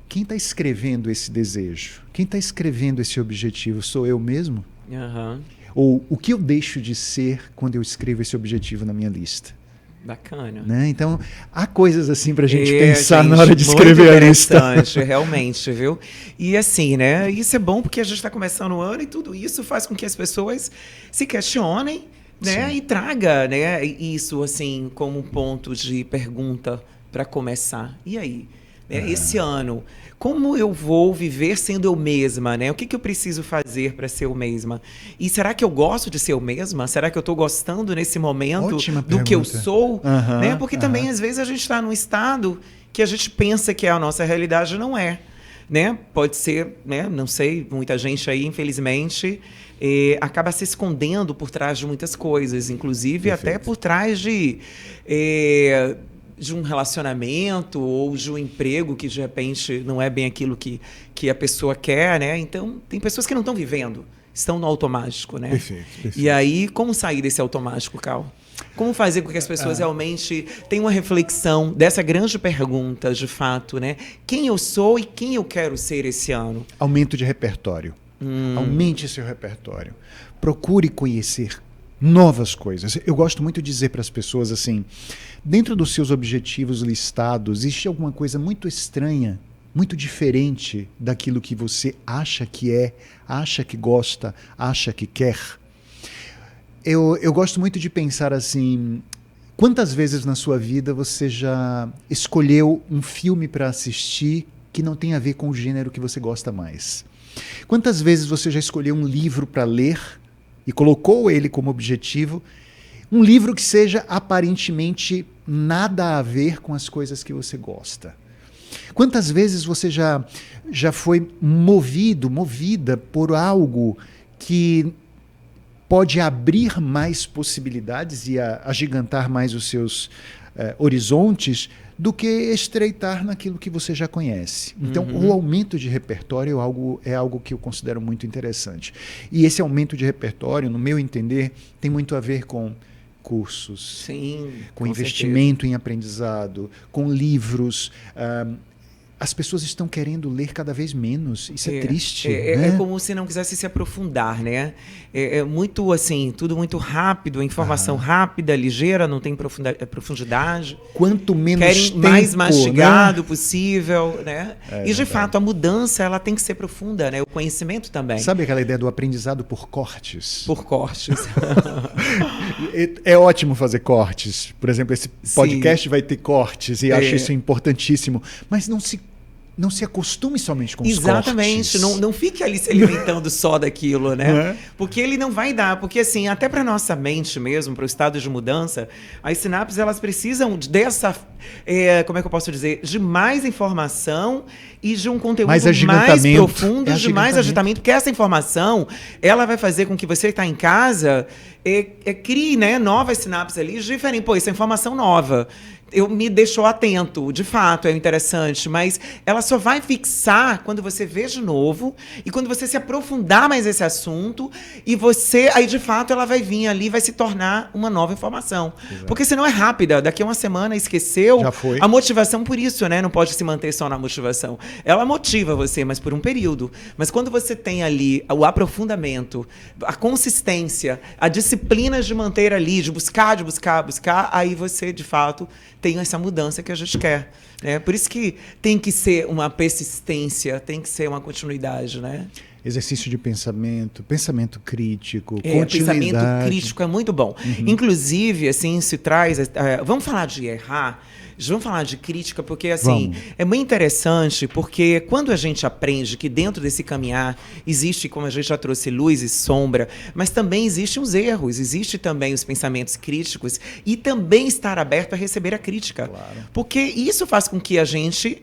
quem está escrevendo esse desejo? Quem está escrevendo esse objetivo? Sou eu mesmo? Uhum. Ou o que eu deixo de ser quando eu escrevo esse objetivo na minha lista? Bacana. Né? Então, há coisas assim para a gente pensar na hora de escrever muito a lista. Interessante, realmente, viu? E assim, né? Isso é bom porque a gente está começando o ano e tudo isso faz com que as pessoas se questionem, né? Sim. E traga, né, isso assim como um ponto de pergunta para começar. E aí? Esse ano, como eu vou viver sendo eu mesma, né? O que eu preciso fazer para ser eu mesma? E será que eu gosto de ser eu mesma? Será que eu estou gostando nesse momento do que eu sou? Né? Porque também, às vezes, a gente está num estado que a gente pensa que é a nossa realidade, não é. Né? Pode ser, né? Não sei, muita gente aí, infelizmente, acaba se escondendo por trás de muitas coisas, inclusive até por trás de um relacionamento ou de um emprego que, de repente, não é bem aquilo que a pessoa quer, né? Então, tem pessoas que não estão vivendo, estão no automático, né? Perfeito. E aí, como sair desse automático, Cal? Como fazer com que as pessoas realmente tenham uma reflexão dessa grande pergunta, de fato, né? Quem eu sou e quem eu quero ser esse ano? Aumento de repertório. Aumente seu repertório. Procure conhecer novas coisas. Eu gosto muito de dizer para as pessoas assim, dentro dos seus objetivos listados, existe alguma coisa muito estranha, muito diferente daquilo que você acha que é, acha que gosta, acha que quer? Eu gosto muito de pensar assim, quantas vezes na sua vida você já escolheu um filme para assistir que não tem a ver com o gênero que você gosta mais? Quantas vezes você já escolheu um livro para ler e colocou ele como objetivo, um livro que seja aparentemente nada a ver com as coisas que você gosta? Quantas vezes você já foi movida por algo que pode abrir mais possibilidades e agigantar mais os seus horizontes do que estreitar naquilo que você já conhece? Então, o aumento de repertório é algo que eu considero muito interessante. E esse aumento de repertório, no meu entender, tem muito a ver com cursos, sim, com investimento em aprendizado, com livros. As pessoas estão querendo ler cada vez menos. Isso é triste. É como se não quisesse se aprofundar, né? É muito assim, tudo muito rápido, informação rápida, ligeira, não tem profundidade. Quanto menos querem tempo, mais mastigado, né? Possível, né? E de fato a mudança ela tem que ser profunda, né? O conhecimento também. Sabe aquela ideia do aprendizado por cortes? Por cortes. É ótimo fazer cortes. Por exemplo, esse podcast vai ter cortes e acho isso importantíssimo. Mas não se acostume somente com os cortes. Exatamente, não fique ali se alimentando só daquilo, né? Porque ele não vai dar, porque assim, até para nossa mente mesmo, para o estado de mudança, as sinapses elas precisam dessa, como é que eu posso dizer, de mais informação e de um conteúdo mais profundo, de mais agitamento, porque essa informação, ela vai fazer com que você que está em casa crie, né, novas sinapses ali, diferentes. Pô, essa informação nova me deixou atento, de fato, é interessante, mas ela só vai fixar quando você vê de novo e quando você se aprofundar mais nesse assunto e aí de fato ela vai vir ali, vai se tornar uma nova informação. Exato. Porque senão é rápida, daqui a uma semana esqueceu. Já foi. A motivação por isso, né? Não pode se manter só na motivação. Ela motiva você, mas por um período. Mas quando você tem ali o aprofundamento, a consistência, a disciplina de manter ali, de buscar, aí você de fato tem essa mudança que a gente quer. Né? Por isso que tem que ser uma persistência, tem que ser uma continuidade, né? Exercício de pensamento crítico, continuidade. Pensamento crítico é muito bom. Inclusive, assim, se traz... vamos falar de errar, vamos falar de crítica, porque, assim, é muito interessante, porque quando a gente aprende que dentro desse caminhar existe, como a gente já trouxe, luz e sombra, mas também existem os erros, existe também os pensamentos críticos e também estar aberto a receber a crítica. Claro. Porque isso faz com que a gente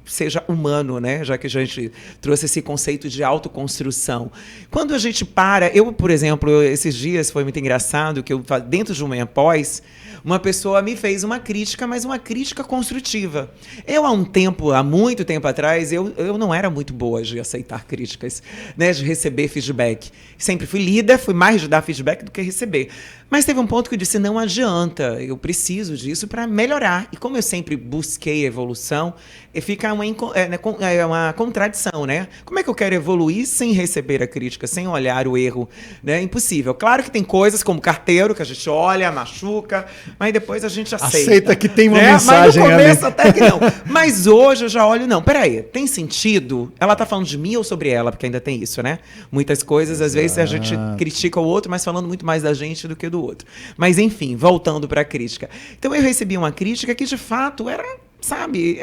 seja humano, né? Já que a gente trouxe esse conceito de autoconstrução. Quando a gente para, eu, por exemplo, esses dias foi muito engraçado que eu, dentro de uma pós, uma pessoa me fez uma crítica, mas uma crítica construtiva. Eu, há muito tempo atrás, eu não era muito boa de aceitar críticas, né, de receber feedback. Sempre fui líder, fui mais de dar feedback do que receber. Mas teve um ponto que eu disse, não adianta, eu preciso disso para melhorar. E como eu sempre busquei evolução, fica uma contradição, né? Como é que eu quero evoluir sem receber a crítica, sem olhar o erro? Né? É impossível. Claro que tem coisas como carteiro, que a gente olha, machuca, mas depois a gente aceita. Aceita que tem uma né? mensagem Mas no começo ali. até que não. Mas hoje eu já olho, não, peraí, tem sentido? Ela tá falando de mim ou sobre ela? Porque ainda tem isso, né? Muitas coisas, às vezes, a gente critica o outro, mas falando muito mais da gente do que do outro. Mas, enfim, voltando para a crítica. Então, eu recebi uma crítica que, de fato, era, sabe,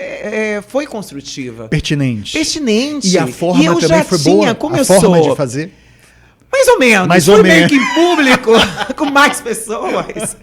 foi construtiva. Pertinente. Pertinente. E a forma eu também já foi tinha, boa? como a eu forma sou, de fazer? mais ou menos. Mais ou Fui menos. meio que em público, com mais pessoas.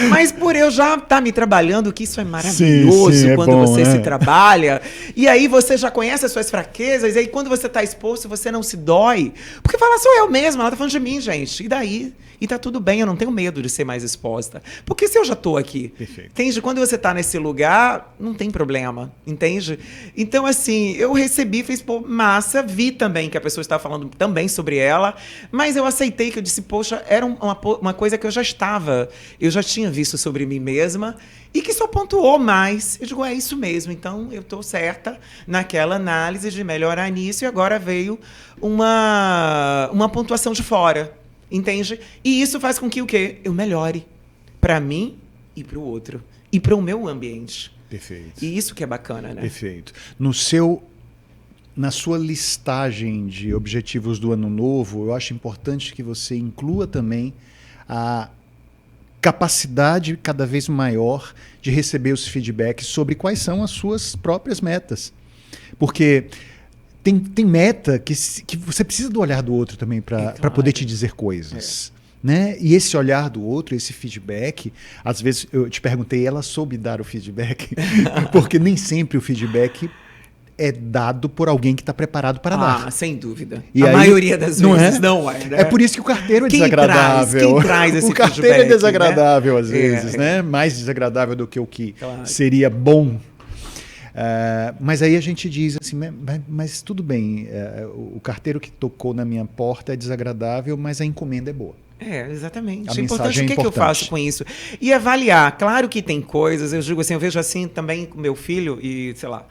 Mas por eu já estar me trabalhando, que isso é maravilhoso sim, quando bom, você né? se trabalha. E aí você já conhece as suas fraquezas. E aí quando você está exposto, você não se dói. Porque fala, sou eu mesma, ela tá falando de mim, gente. E daí? E tá tudo bem, eu não tenho medo de ser mais exposta. Porque se eu já tô aqui, Perfeito. entende? Quando você tá nesse lugar, não tem problema, entende? Então, assim, eu recebi, fiz, pô, massa, vi também que a pessoa estava falando também sobre ela, mas eu aceitei que eu disse, poxa, era uma coisa que eu já tinha visto sobre mim mesma e que só pontuou mais. Eu digo, é isso mesmo, então eu tô certa naquela análise de melhorar nisso e agora veio uma pontuação de fora. Entende? E isso faz com que o quê? Eu melhore para mim e para o outro. E para o meu ambiente. Perfeito. E isso que é bacana, né? Perfeito. Na sua listagem de objetivos do ano novo, eu acho importante que você inclua também a capacidade cada vez maior de receber os feedbacks sobre quais são as suas próprias metas. Porque tem meta que você precisa do olhar do outro também para claro. poder te dizer coisas. Né? E esse olhar do outro, esse feedback, às vezes eu te perguntei, ela soube dar o feedback? Porque nem sempre o feedback é dado por alguém que está preparado para dar. Sem dúvida. E a aí, maioria das vezes não é. Né? É por isso que o carteiro é desagradável. Quem traz esse o carteiro feedback, é desagradável, né? às vezes, né? Mais desagradável do que o que Claro. seria bom. Mas aí a gente diz assim, mas tudo bem, o carteiro que tocou na minha porta é desagradável, mas a encomenda é boa. Exatamente. A É importante. mensagem é O que eu importante. faço com isso? E avaliar. Claro que tem coisas, eu digo assim, eu vejo assim também com meu filho e, sei lá,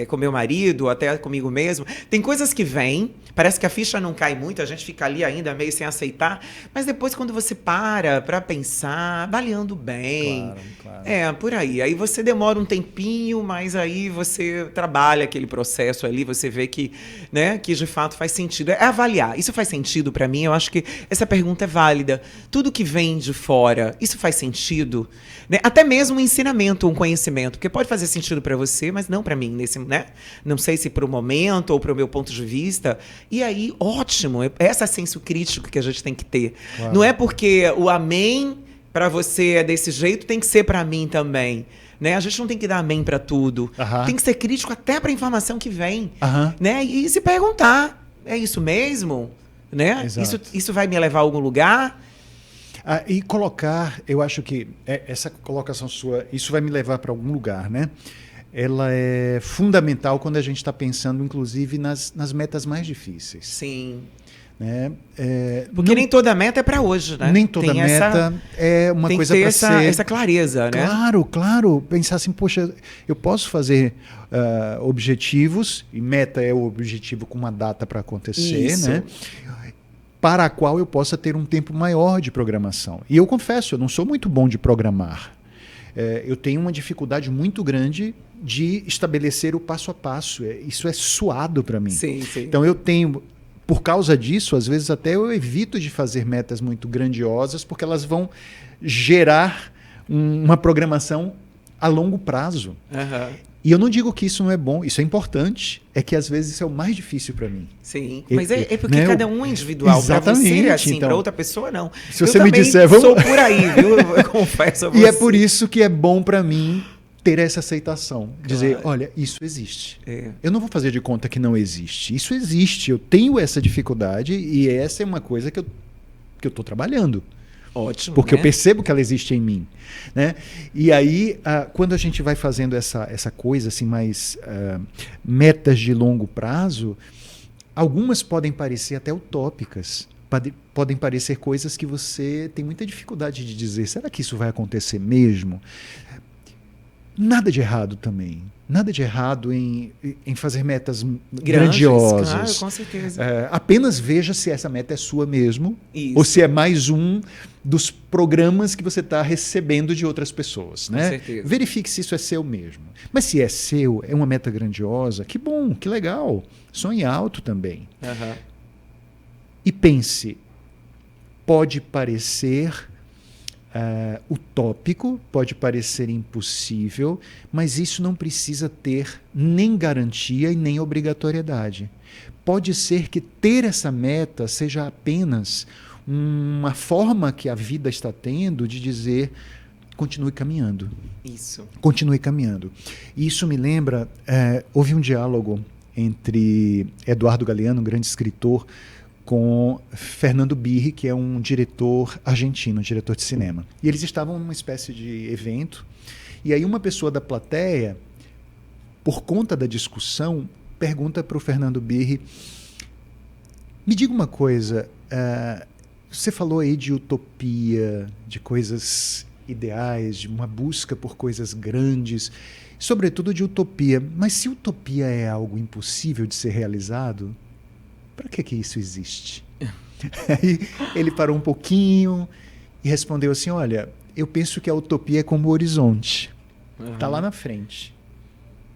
com meu marido, até comigo mesmo. Tem coisas que vêm, parece que a ficha não cai muito, a gente fica ali ainda meio sem aceitar, mas depois quando você para pensar, avaliando bem, Claro. por aí. Aí você demora um tempinho, mas aí você trabalha aquele processo ali, você vê que, né, que de fato faz sentido. É avaliar. Isso faz sentido para mim? Eu acho que essa pergunta é válida. Tudo que vem de fora, isso faz sentido? Né? Até mesmo um ensinamento, um conhecimento, porque pode fazer sentido para você, mas não para mim, né? Não sei se para o momento ou para o meu ponto de vista. E aí, ótimo. Esse senso crítico que a gente tem que ter. Claro. Não é porque o amém para você é desse jeito, tem que ser para mim também. Né? A gente não tem que dar amém para tudo. Tem que ser crítico até para a informação que vem. Né? E se perguntar, é isso mesmo? Né? Isso vai me levar a algum lugar? E colocar, eu acho que essa colocação sua, isso vai me levar para algum lugar, né? Ela é fundamental quando a gente está pensando, inclusive, nas metas mais difíceis. Sim. Né? Porque nem toda meta é para hoje, né? Nem toda meta é uma coisa para ser... Tem que ter essa clareza, né? Claro. Pensar assim, poxa, eu posso fazer objetivos, e meta é o objetivo com uma data para acontecer, Isso. né? Para a qual eu possa ter um tempo maior de programação. E eu confesso, eu não sou muito bom de programar. Eu tenho uma dificuldade muito grande de estabelecer o passo a passo. Isso é suado para mim. Sim. Então eu tenho, por causa disso, às vezes até eu evito de fazer metas muito grandiosas, porque elas vão gerar uma programação a longo prazo. E eu não digo que isso não é bom, isso é importante, é que às vezes isso é o mais difícil para mim. Sim, mas é porque cada um é individual. Para você é assim, então, para outra pessoa não. Se você me disser, sou por aí, viu? Eu confesso a você. E é por isso que é bom para mim ter essa aceitação. Claro. Dizer, olha, isso existe. É. Eu não vou fazer de conta que não existe. Isso existe. Eu tenho essa dificuldade e essa é uma coisa que eu estou trabalhando. Ótimo, porque né? eu percebo que ela existe em mim, né? E aí, quando a gente vai fazendo essa coisa assim, mais metas de longo prazo, algumas podem parecer até utópicas, podem parecer coisas que você tem muita dificuldade de dizer, será que isso vai acontecer mesmo? Nada de errado também. Nada de errado em fazer metas grandiosas. Claro, com certeza. Apenas veja se essa meta é sua mesmo, Isso. ou se é mais um dos programas que você está recebendo de outras pessoas. Com Né? certeza. Verifique se isso é seu mesmo. Mas se é seu, é uma meta grandiosa, que bom, que legal. Sonhe alto também. Uhum. E pense, pode parecer utópico, pode parecer impossível, mas isso não precisa ter nem garantia e nem obrigatoriedade. Pode ser que ter essa meta seja apenas uma forma que a vida está tendo de dizer continue caminhando. Isso. Continue caminhando. E isso me lembra, houve um diálogo entre Eduardo Galeano, um grande escritor, com Fernando Birri, que é um diretor argentino, um diretor de cinema. E eles estavam numa espécie de evento, e aí uma pessoa da plateia, por conta da discussão, pergunta para o Fernando Birri, me diga uma coisa, você falou aí de utopia, de coisas ideais, de uma busca por coisas grandes, sobretudo de utopia, mas se utopia é algo impossível de ser realizado, para que isso existe? Aí ele parou um pouquinho e respondeu assim, olha, eu penso que a utopia é como o horizonte. Está lá na frente.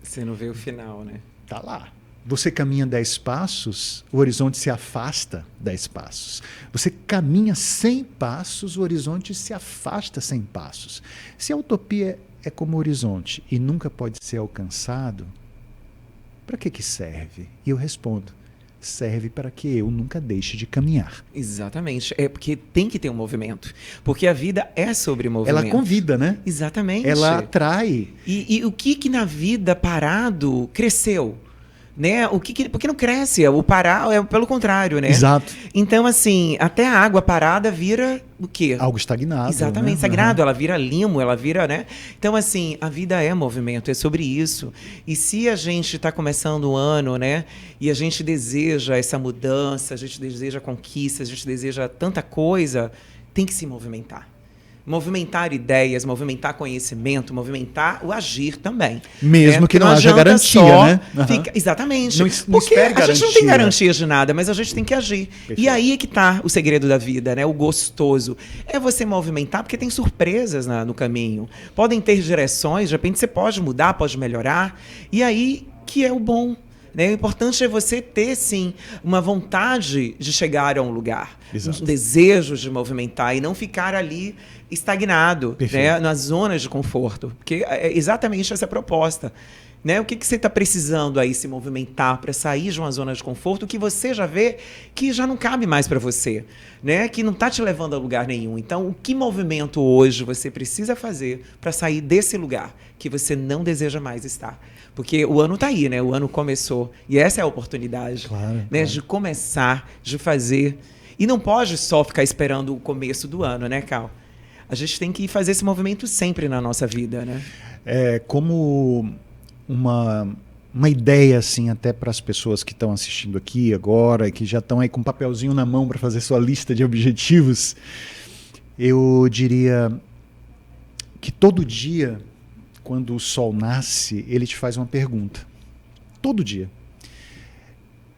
Você não vê o final, né? Está lá. Você caminha 10 passos, o horizonte se afasta 10 passos. Você caminha 100 passos, o horizonte se afasta 100 passos. Se a utopia é como o horizonte e nunca pode ser alcançado, para que serve? E eu respondo, serve para que eu nunca deixe de caminhar. Exatamente. É porque tem que ter um movimento. Porque a vida é sobre movimento. Ela convida, né? Exatamente. Ela atrai. E o que na vida parado cresceu? Né? Porque não cresce, o parar é pelo contrário, né? Exato. Então, assim, até a água parada vira o quê? Algo estagnado. Exatamente, né? estagnado, ela vira limo, ela vira, né? Então, assim, a vida é movimento, é sobre isso. E se a gente está começando o ano, né? E a gente deseja essa mudança, a gente deseja conquista, a gente deseja tanta coisa, tem que se movimentar. Movimentar ideias, movimentar conhecimento, movimentar o agir também. Mesmo que não haja adianta garantia, só né? Exatamente. Não Porque espere a gente não tem garantia. garantias de nada, mas a gente tem que agir. Perfeito. E aí é que está o segredo da vida, né? O gostoso. É você movimentar, porque tem surpresas no caminho. Podem ter direções, de repente você pode mudar, pode melhorar. E aí que é o bom. Né? O importante é você ter, sim, uma vontade de chegar a um lugar. Exato. Um desejo de movimentar e não ficar ali estagnado, né? Nas zonas de conforto. Porque é exatamente essa a proposta. Né? O que você está precisando aí se movimentar para sair de uma zona de conforto que você já vê que já não cabe mais para você, né? Que não está te levando a lugar nenhum. Então, o que movimento hoje você precisa fazer para sair desse lugar que você não deseja mais estar? Porque o ano está aí, né? O ano começou. E essa é a oportunidade, claro, né? claro. De começar, de fazer. E não pode só ficar esperando o começo do ano, né, Cal? A gente tem que fazer esse movimento sempre na nossa vida, né? É como uma ideia, assim, até para as pessoas que estão assistindo aqui agora, que já estão aí com um papelzinho na mão para fazer sua lista de objetivos, eu diria que todo dia, quando o sol nasce, ele te faz uma pergunta. Todo dia.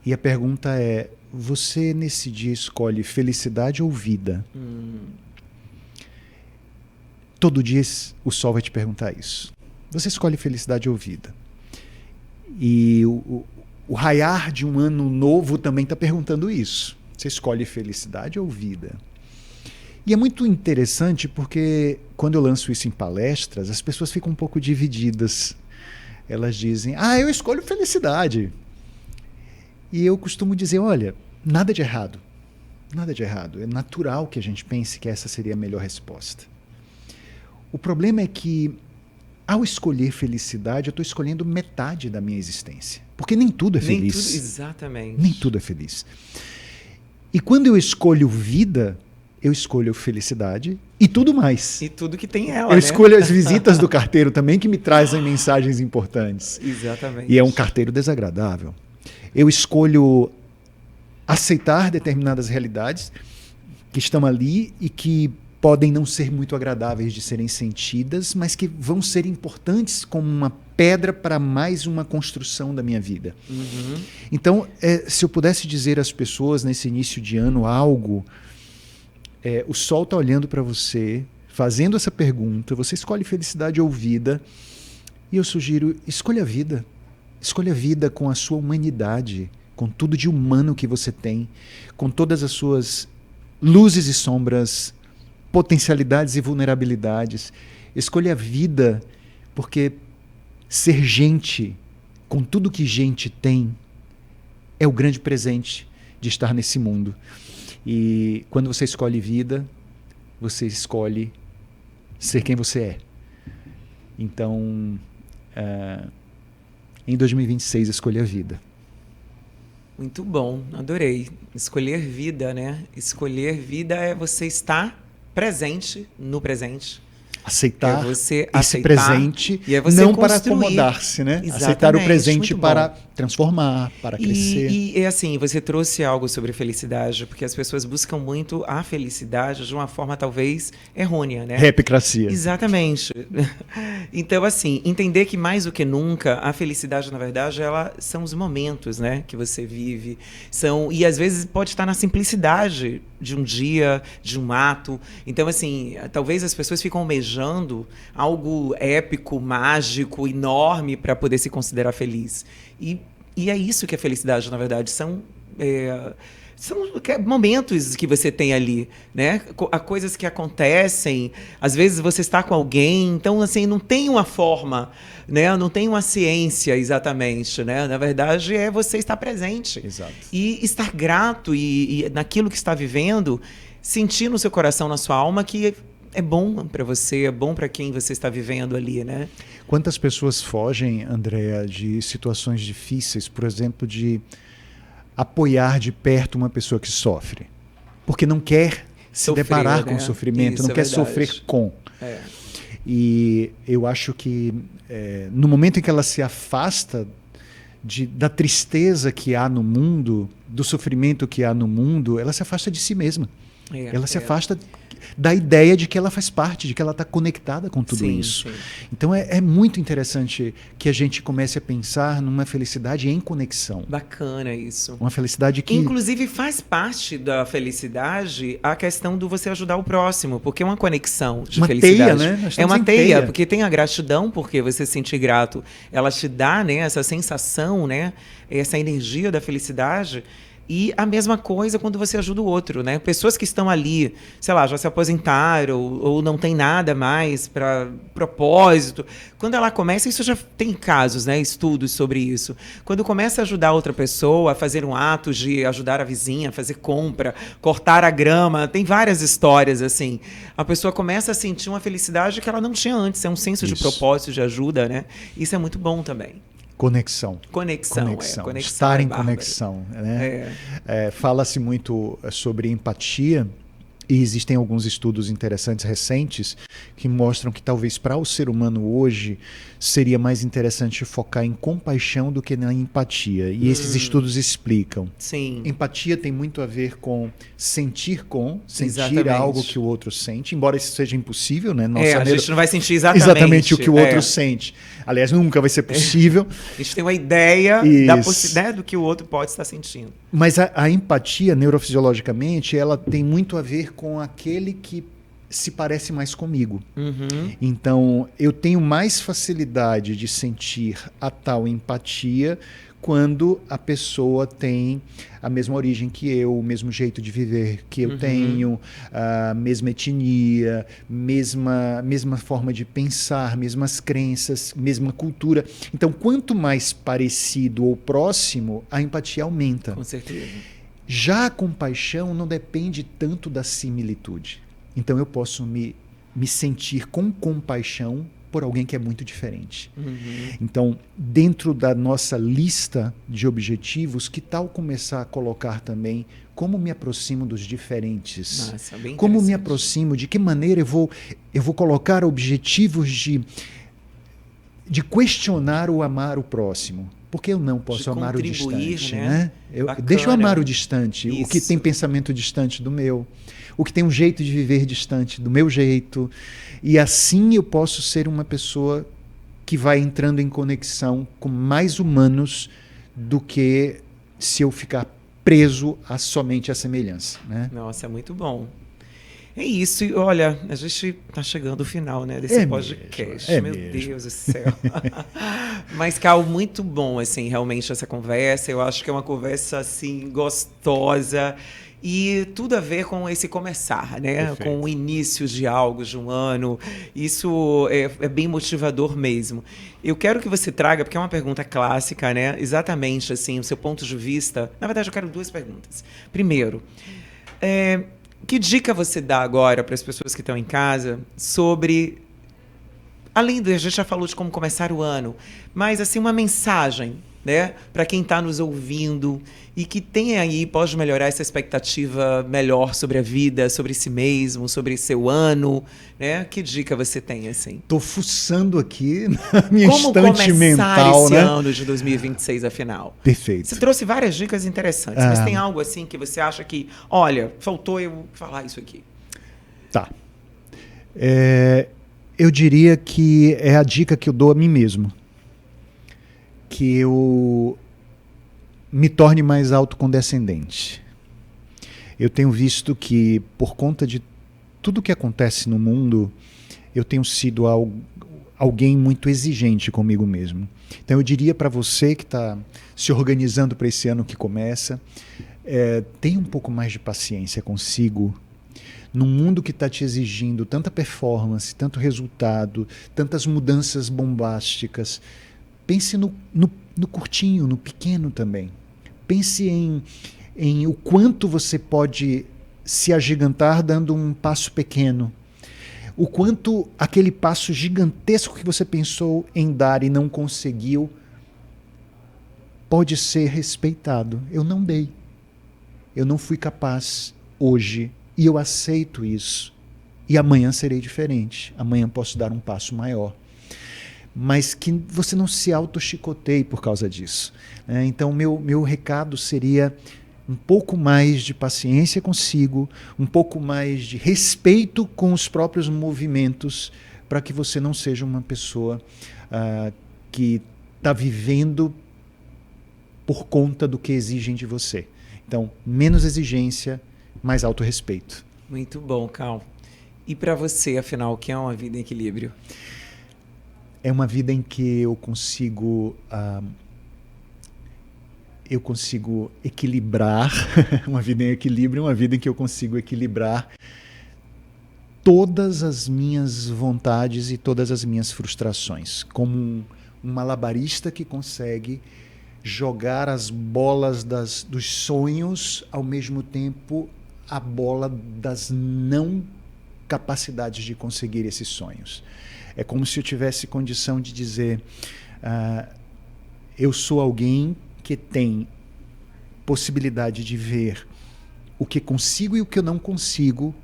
E a pergunta é, você nesse dia escolhe felicidade ou vida? Todo dia o sol vai te perguntar isso. Você escolhe felicidade ou vida? E o raiar de um ano novo também está perguntando isso. Você escolhe felicidade ou vida? E é muito interessante porque quando eu lanço isso em palestras, as pessoas ficam um pouco divididas. Elas dizem, eu escolho felicidade. E eu costumo dizer, olha, nada de errado. Nada de errado. É natural que a gente pense que essa seria a melhor resposta. O problema é que ao escolher felicidade, eu estou escolhendo metade da minha existência. Porque nem tudo é feliz. Exatamente. Nem tudo é feliz. E quando eu escolho vida, eu escolho felicidade e tudo mais. E tudo que tem ela, Eu né? escolho as visitas do carteiro também, que me trazem mensagens importantes. Exatamente. E é um carteiro desagradável. Eu escolho aceitar determinadas realidades que estão ali e que podem não ser muito agradáveis de serem sentidas, mas que vão ser importantes como uma pedra para mais uma construção da minha vida. Uhum. Então, se eu pudesse dizer às pessoas nesse início de ano algo, o sol está olhando para você, fazendo essa pergunta, você escolhe felicidade ou vida, e eu sugiro, escolha a vida. Escolha a vida com a sua humanidade, com tudo de humano que você tem, com todas as suas luzes e sombras, potencialidades e vulnerabilidades. Escolha a vida, porque ser gente, com tudo que gente tem, é o grande presente de estar nesse mundo. E quando você escolhe vida, você escolhe ser quem você é. Então, em 2026, escolha a vida. Muito bom, adorei. Escolher vida, né? Escolher vida é você estar presente no presente. Aceitar você esse presente, e é você não construir. Para acomodar-se, né? Exatamente, aceitar o presente para bom. Transformar, para crescer. E é assim, você trouxe algo sobre felicidade, porque as pessoas buscam muito a felicidade de uma forma talvez errônea, né? Repicracia. Exatamente. Então, assim, entender que mais do que nunca, a felicidade, na verdade, são os momentos, né, que você vive. E às vezes pode estar na simplicidade de um dia, de um ato. Então, assim, talvez as pessoas ficam almejando algo épico, mágico, enorme para poder se considerar feliz. E é isso que a felicidade, na verdade, são momentos que você tem ali, né? Coisas que acontecem, às vezes você está com alguém, então, assim, não tem uma forma, né? Não tem uma ciência exatamente, né? Na verdade, é você estar presente. Exato. E estar grato e naquilo que está vivendo, sentir no seu coração, na sua alma, que é bom para você, é bom para quem você está vivendo ali, né? Quantas pessoas fogem, Andréa, de situações difíceis, por exemplo, de apoiar de perto uma pessoa que sofre, porque não quer se deparar, né, com o sofrimento, isso, não quer sofrer com. E eu acho que no momento em que ela se afasta da tristeza que há no mundo, do sofrimento que há no mundo, ela se afasta de si mesma. Ela se afasta da ideia de que ela faz parte, de que ela está conectada com tudo isso. Sim. Então é muito interessante que a gente comece a pensar numa felicidade em conexão. Bacana isso. Uma felicidade que... Inclusive faz parte da felicidade a questão do você ajudar o próximo, porque é uma conexão de felicidade. Teia, né? É uma teia, porque tem a gratidão, porque você se sentir grato, ela te dá, né, essa sensação, né, essa energia da felicidade. E a mesma coisa quando você ajuda o outro, né? Pessoas que estão ali, sei lá, já se aposentaram ou não tem nada mais para propósito. Quando ela começa, isso já tem casos, né? Estudos sobre isso. Quando começa a ajudar outra pessoa a fazer um ato de ajudar a vizinha, a fazer compra, cortar a grama, tem várias histórias assim. A pessoa começa a sentir uma felicidade que ela não tinha antes. É um senso de propósito, de ajuda, né? Isso é muito bom também. Conexão. Conexão. Estar em conexão. Né? Fala-se muito sobre empatia e existem alguns estudos interessantes recentes que mostram que talvez para o ser humano hoje seria mais interessante focar em compaixão do que na empatia. E esses estudos explicam. Sim. Empatia tem muito a ver com sentir Exatamente. algo que o outro sente, embora isso seja impossível, né? A gente não vai sentir exatamente o que o outro sente. Aliás, nunca vai ser possível. A gente tem uma ideia do que o outro pode estar sentindo. Mas a empatia, neurofisiologicamente, ela tem muito a ver com aquele que se parece mais comigo. Uhum. Então, eu tenho mais facilidade de sentir a tal empatia quando a pessoa tem a mesma origem que eu, o mesmo jeito de viver que eu tenho, a mesma etnia, mesma forma de pensar, mesmas crenças, mesma cultura. Então, quanto mais parecido ou próximo, a empatia aumenta. Com certeza. Já a compaixão não depende tanto da similitude. Então, eu posso me sentir com compaixão por alguém que é muito diferente. Então, dentro da nossa lista de objetivos, que tal começar a colocar também como me aproximo dos diferentes? Nossa, bem como me interessante. aproximo, de que maneira eu vou colocar objetivos de questionar ou amar o próximo. Porque eu não posso amar o distante, né? Deixa eu amar o distante, o que tem pensamento distante do meu, o que tem um jeito de viver distante do meu jeito. E assim eu posso ser uma pessoa que vai entrando em conexão com mais humanos do que se eu ficar preso somente à semelhança, né? Nossa, é muito bom. É isso, e olha, a gente tá chegando ao final, né, desse podcast. Meu Deus do céu. Mas, Cal, muito bom, assim, realmente essa conversa. Eu acho que é uma conversa, assim, gostosa e tudo a ver com esse começar, né? Perfeito. Com o início de algo, de um ano. Isso é bem motivador mesmo. Eu quero que você traga, porque é uma pergunta clássica, né? Exatamente, assim, o seu ponto de vista. Na verdade, eu quero 2 perguntas. Primeiro, que dica você dá agora para as pessoas que estão em casa sobre, além a gente já falou de como começar o ano, mas assim uma mensagem, né, para quem está nos ouvindo e que tem aí, pode melhorar essa expectativa melhor sobre a vida, sobre si mesmo, sobre seu ano, né? Que dica você tem, assim? Tô fuçando aqui na minha como estante mental, esse né? ano de 2026, afinal? Perfeito. Você trouxe várias dicas interessantes, mas tem algo assim que você acha que, olha, faltou eu falar isso aqui? Tá. Eu diria que é a dica que eu dou a mim mesmo. Que eu me torne mais autocondescendente. Eu tenho visto que, por conta de tudo que acontece no mundo, eu tenho sido alguém muito exigente comigo mesmo. Então eu diria para você que está se organizando para esse ano que começa, tenha um pouco mais de paciência consigo. Num mundo que está te exigindo tanta performance, tanto resultado, tantas mudanças bombásticas, pense no curtinho, no pequeno também. Pense em o quanto você pode se agigantar dando um passo pequeno. O quanto aquele passo gigantesco que você pensou em dar e não conseguiu pode ser respeitado. Eu não dei. Eu não fui capaz hoje. E eu aceito isso. E amanhã serei diferente. Amanhã posso dar um passo maior. Mas que você não se auto-chicoteie por causa disso. Então, meu recado seria um pouco mais de paciência consigo, um pouco mais de respeito com os próprios movimentos, para que você não seja uma pessoa que está vivendo por conta do que exigem de você. Então, menos exigência, mais autorrespeito. Muito bom, Cal. E para você, afinal, o que é uma vida em equilíbrio? É uma vida em que eu consigo equilibrar, uma vida em equilíbrio, uma vida em que eu consigo equilibrar todas as minhas vontades e todas as minhas frustrações, como um malabarista que consegue jogar as bolas dos sonhos, ao mesmo tempo a bola das não capacidades de conseguir esses sonhos. É como se eu tivesse condição de dizer, eu sou alguém que tem possibilidade de ver o que consigo e o que eu não consigo,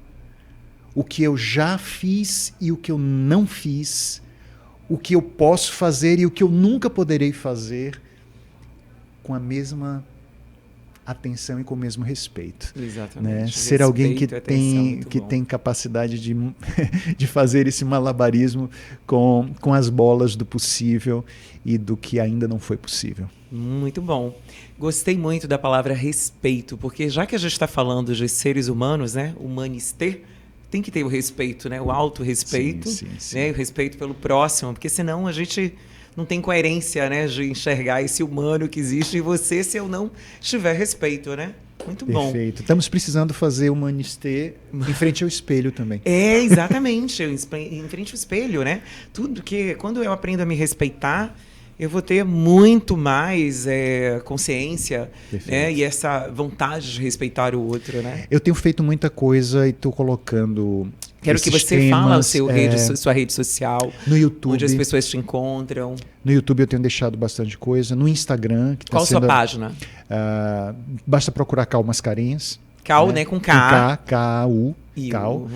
o que eu já fiz e o que eu não fiz, o que eu posso fazer e o que eu nunca poderei fazer, com a mesma atenção e com o mesmo respeito. Exatamente. Né? Ser alguém que tem capacidade de fazer esse malabarismo com as bolas do possível e do que ainda não foi possível. Muito bom. Gostei muito da palavra respeito, porque já que a gente está falando de seres humanos, né, humanister, tem que ter o respeito, né, o autorrespeito, né, o respeito pelo próximo, porque senão a gente não tem coerência, né, de enxergar esse humano que existe em você se eu não tiver respeito, né? Muito bom. Perfeito. Estamos precisando fazer humanister em frente ao espelho também. Exatamente, em frente ao espelho, né? Tudo que quando eu aprendo a me respeitar, eu vou ter muito mais consciência, né? E essa vontade de respeitar o outro, né? Eu tenho feito muita coisa e estou colocando Quero que esses você fale o temas, seu sua rede social, no YouTube. onde as pessoas te encontram. No YouTube eu tenho deixado bastante coisa. No Instagram. Que Qual a sua página? Basta procurar Cal Mascarenhas. Cal, né? Com K. Com K, K-A-U. Cal.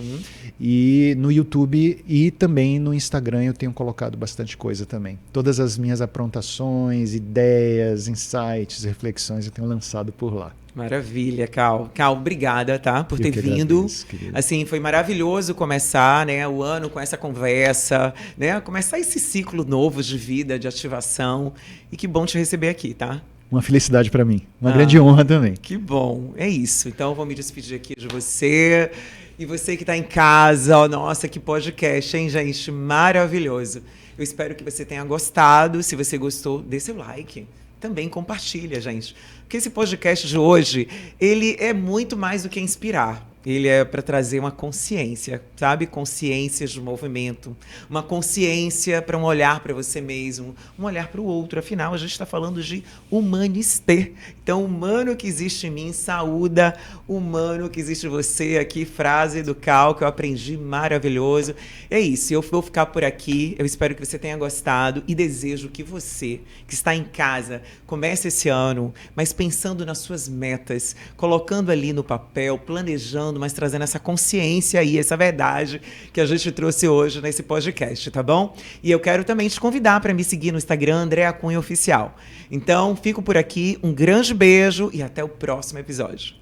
E no YouTube e também no Instagram eu tenho colocado bastante coisa também. Todas as minhas aprontações, ideias, insights, reflexões eu tenho lançado por lá. Maravilha, Cal. Cal, obrigada, tá? Por ter vindo. Agradeço, assim, foi maravilhoso começar, né, o ano com essa conversa, né? Começar esse ciclo novo de vida, de ativação. E que bom te receber aqui, tá? Uma felicidade para mim. Uma grande honra também. Que bom. É isso. Então, eu vou me despedir aqui de você. E você que está em casa, ó, nossa, que podcast, hein, gente? Maravilhoso. Eu espero que você tenha gostado. Se você gostou, dê seu like. Também compartilha, gente. Porque esse podcast de hoje, ele é muito mais do que inspirar. Ele é para trazer uma consciência, sabe? Consciência de movimento. Uma consciência para um olhar para você mesmo, um olhar para o outro. Afinal, a gente está falando de humanister. Então, o humano que existe em mim saúda o humano que existe em você. Aqui, frase do Cal, que eu aprendi, maravilhoso. É isso, eu vou ficar por aqui. Eu espero que você tenha gostado e desejo que você, que está em casa, comece esse ano, mas pensando nas suas metas, colocando ali no papel, planejando, mas trazendo essa consciência aí, essa verdade que a gente trouxe hoje nesse podcast, tá bom? E eu quero também te convidar para me seguir no Instagram, Andréa Cunha Oficial. Então, fico por aqui, um grande beijo e até o próximo episódio.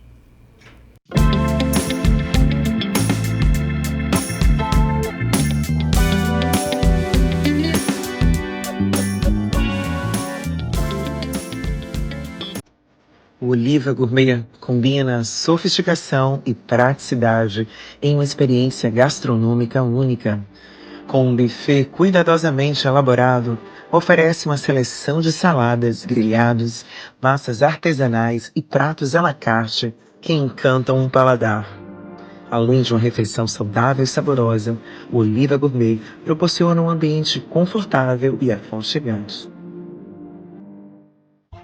O Oliva Gourmet combina sofisticação e praticidade em uma experiência gastronômica única. Com um buffet cuidadosamente elaborado, oferece uma seleção de saladas, grelhados, massas artesanais e pratos à la carte que encantam um paladar. Além de uma refeição saudável e saborosa, o Oliva Gourmet proporciona um ambiente confortável e aconchegante.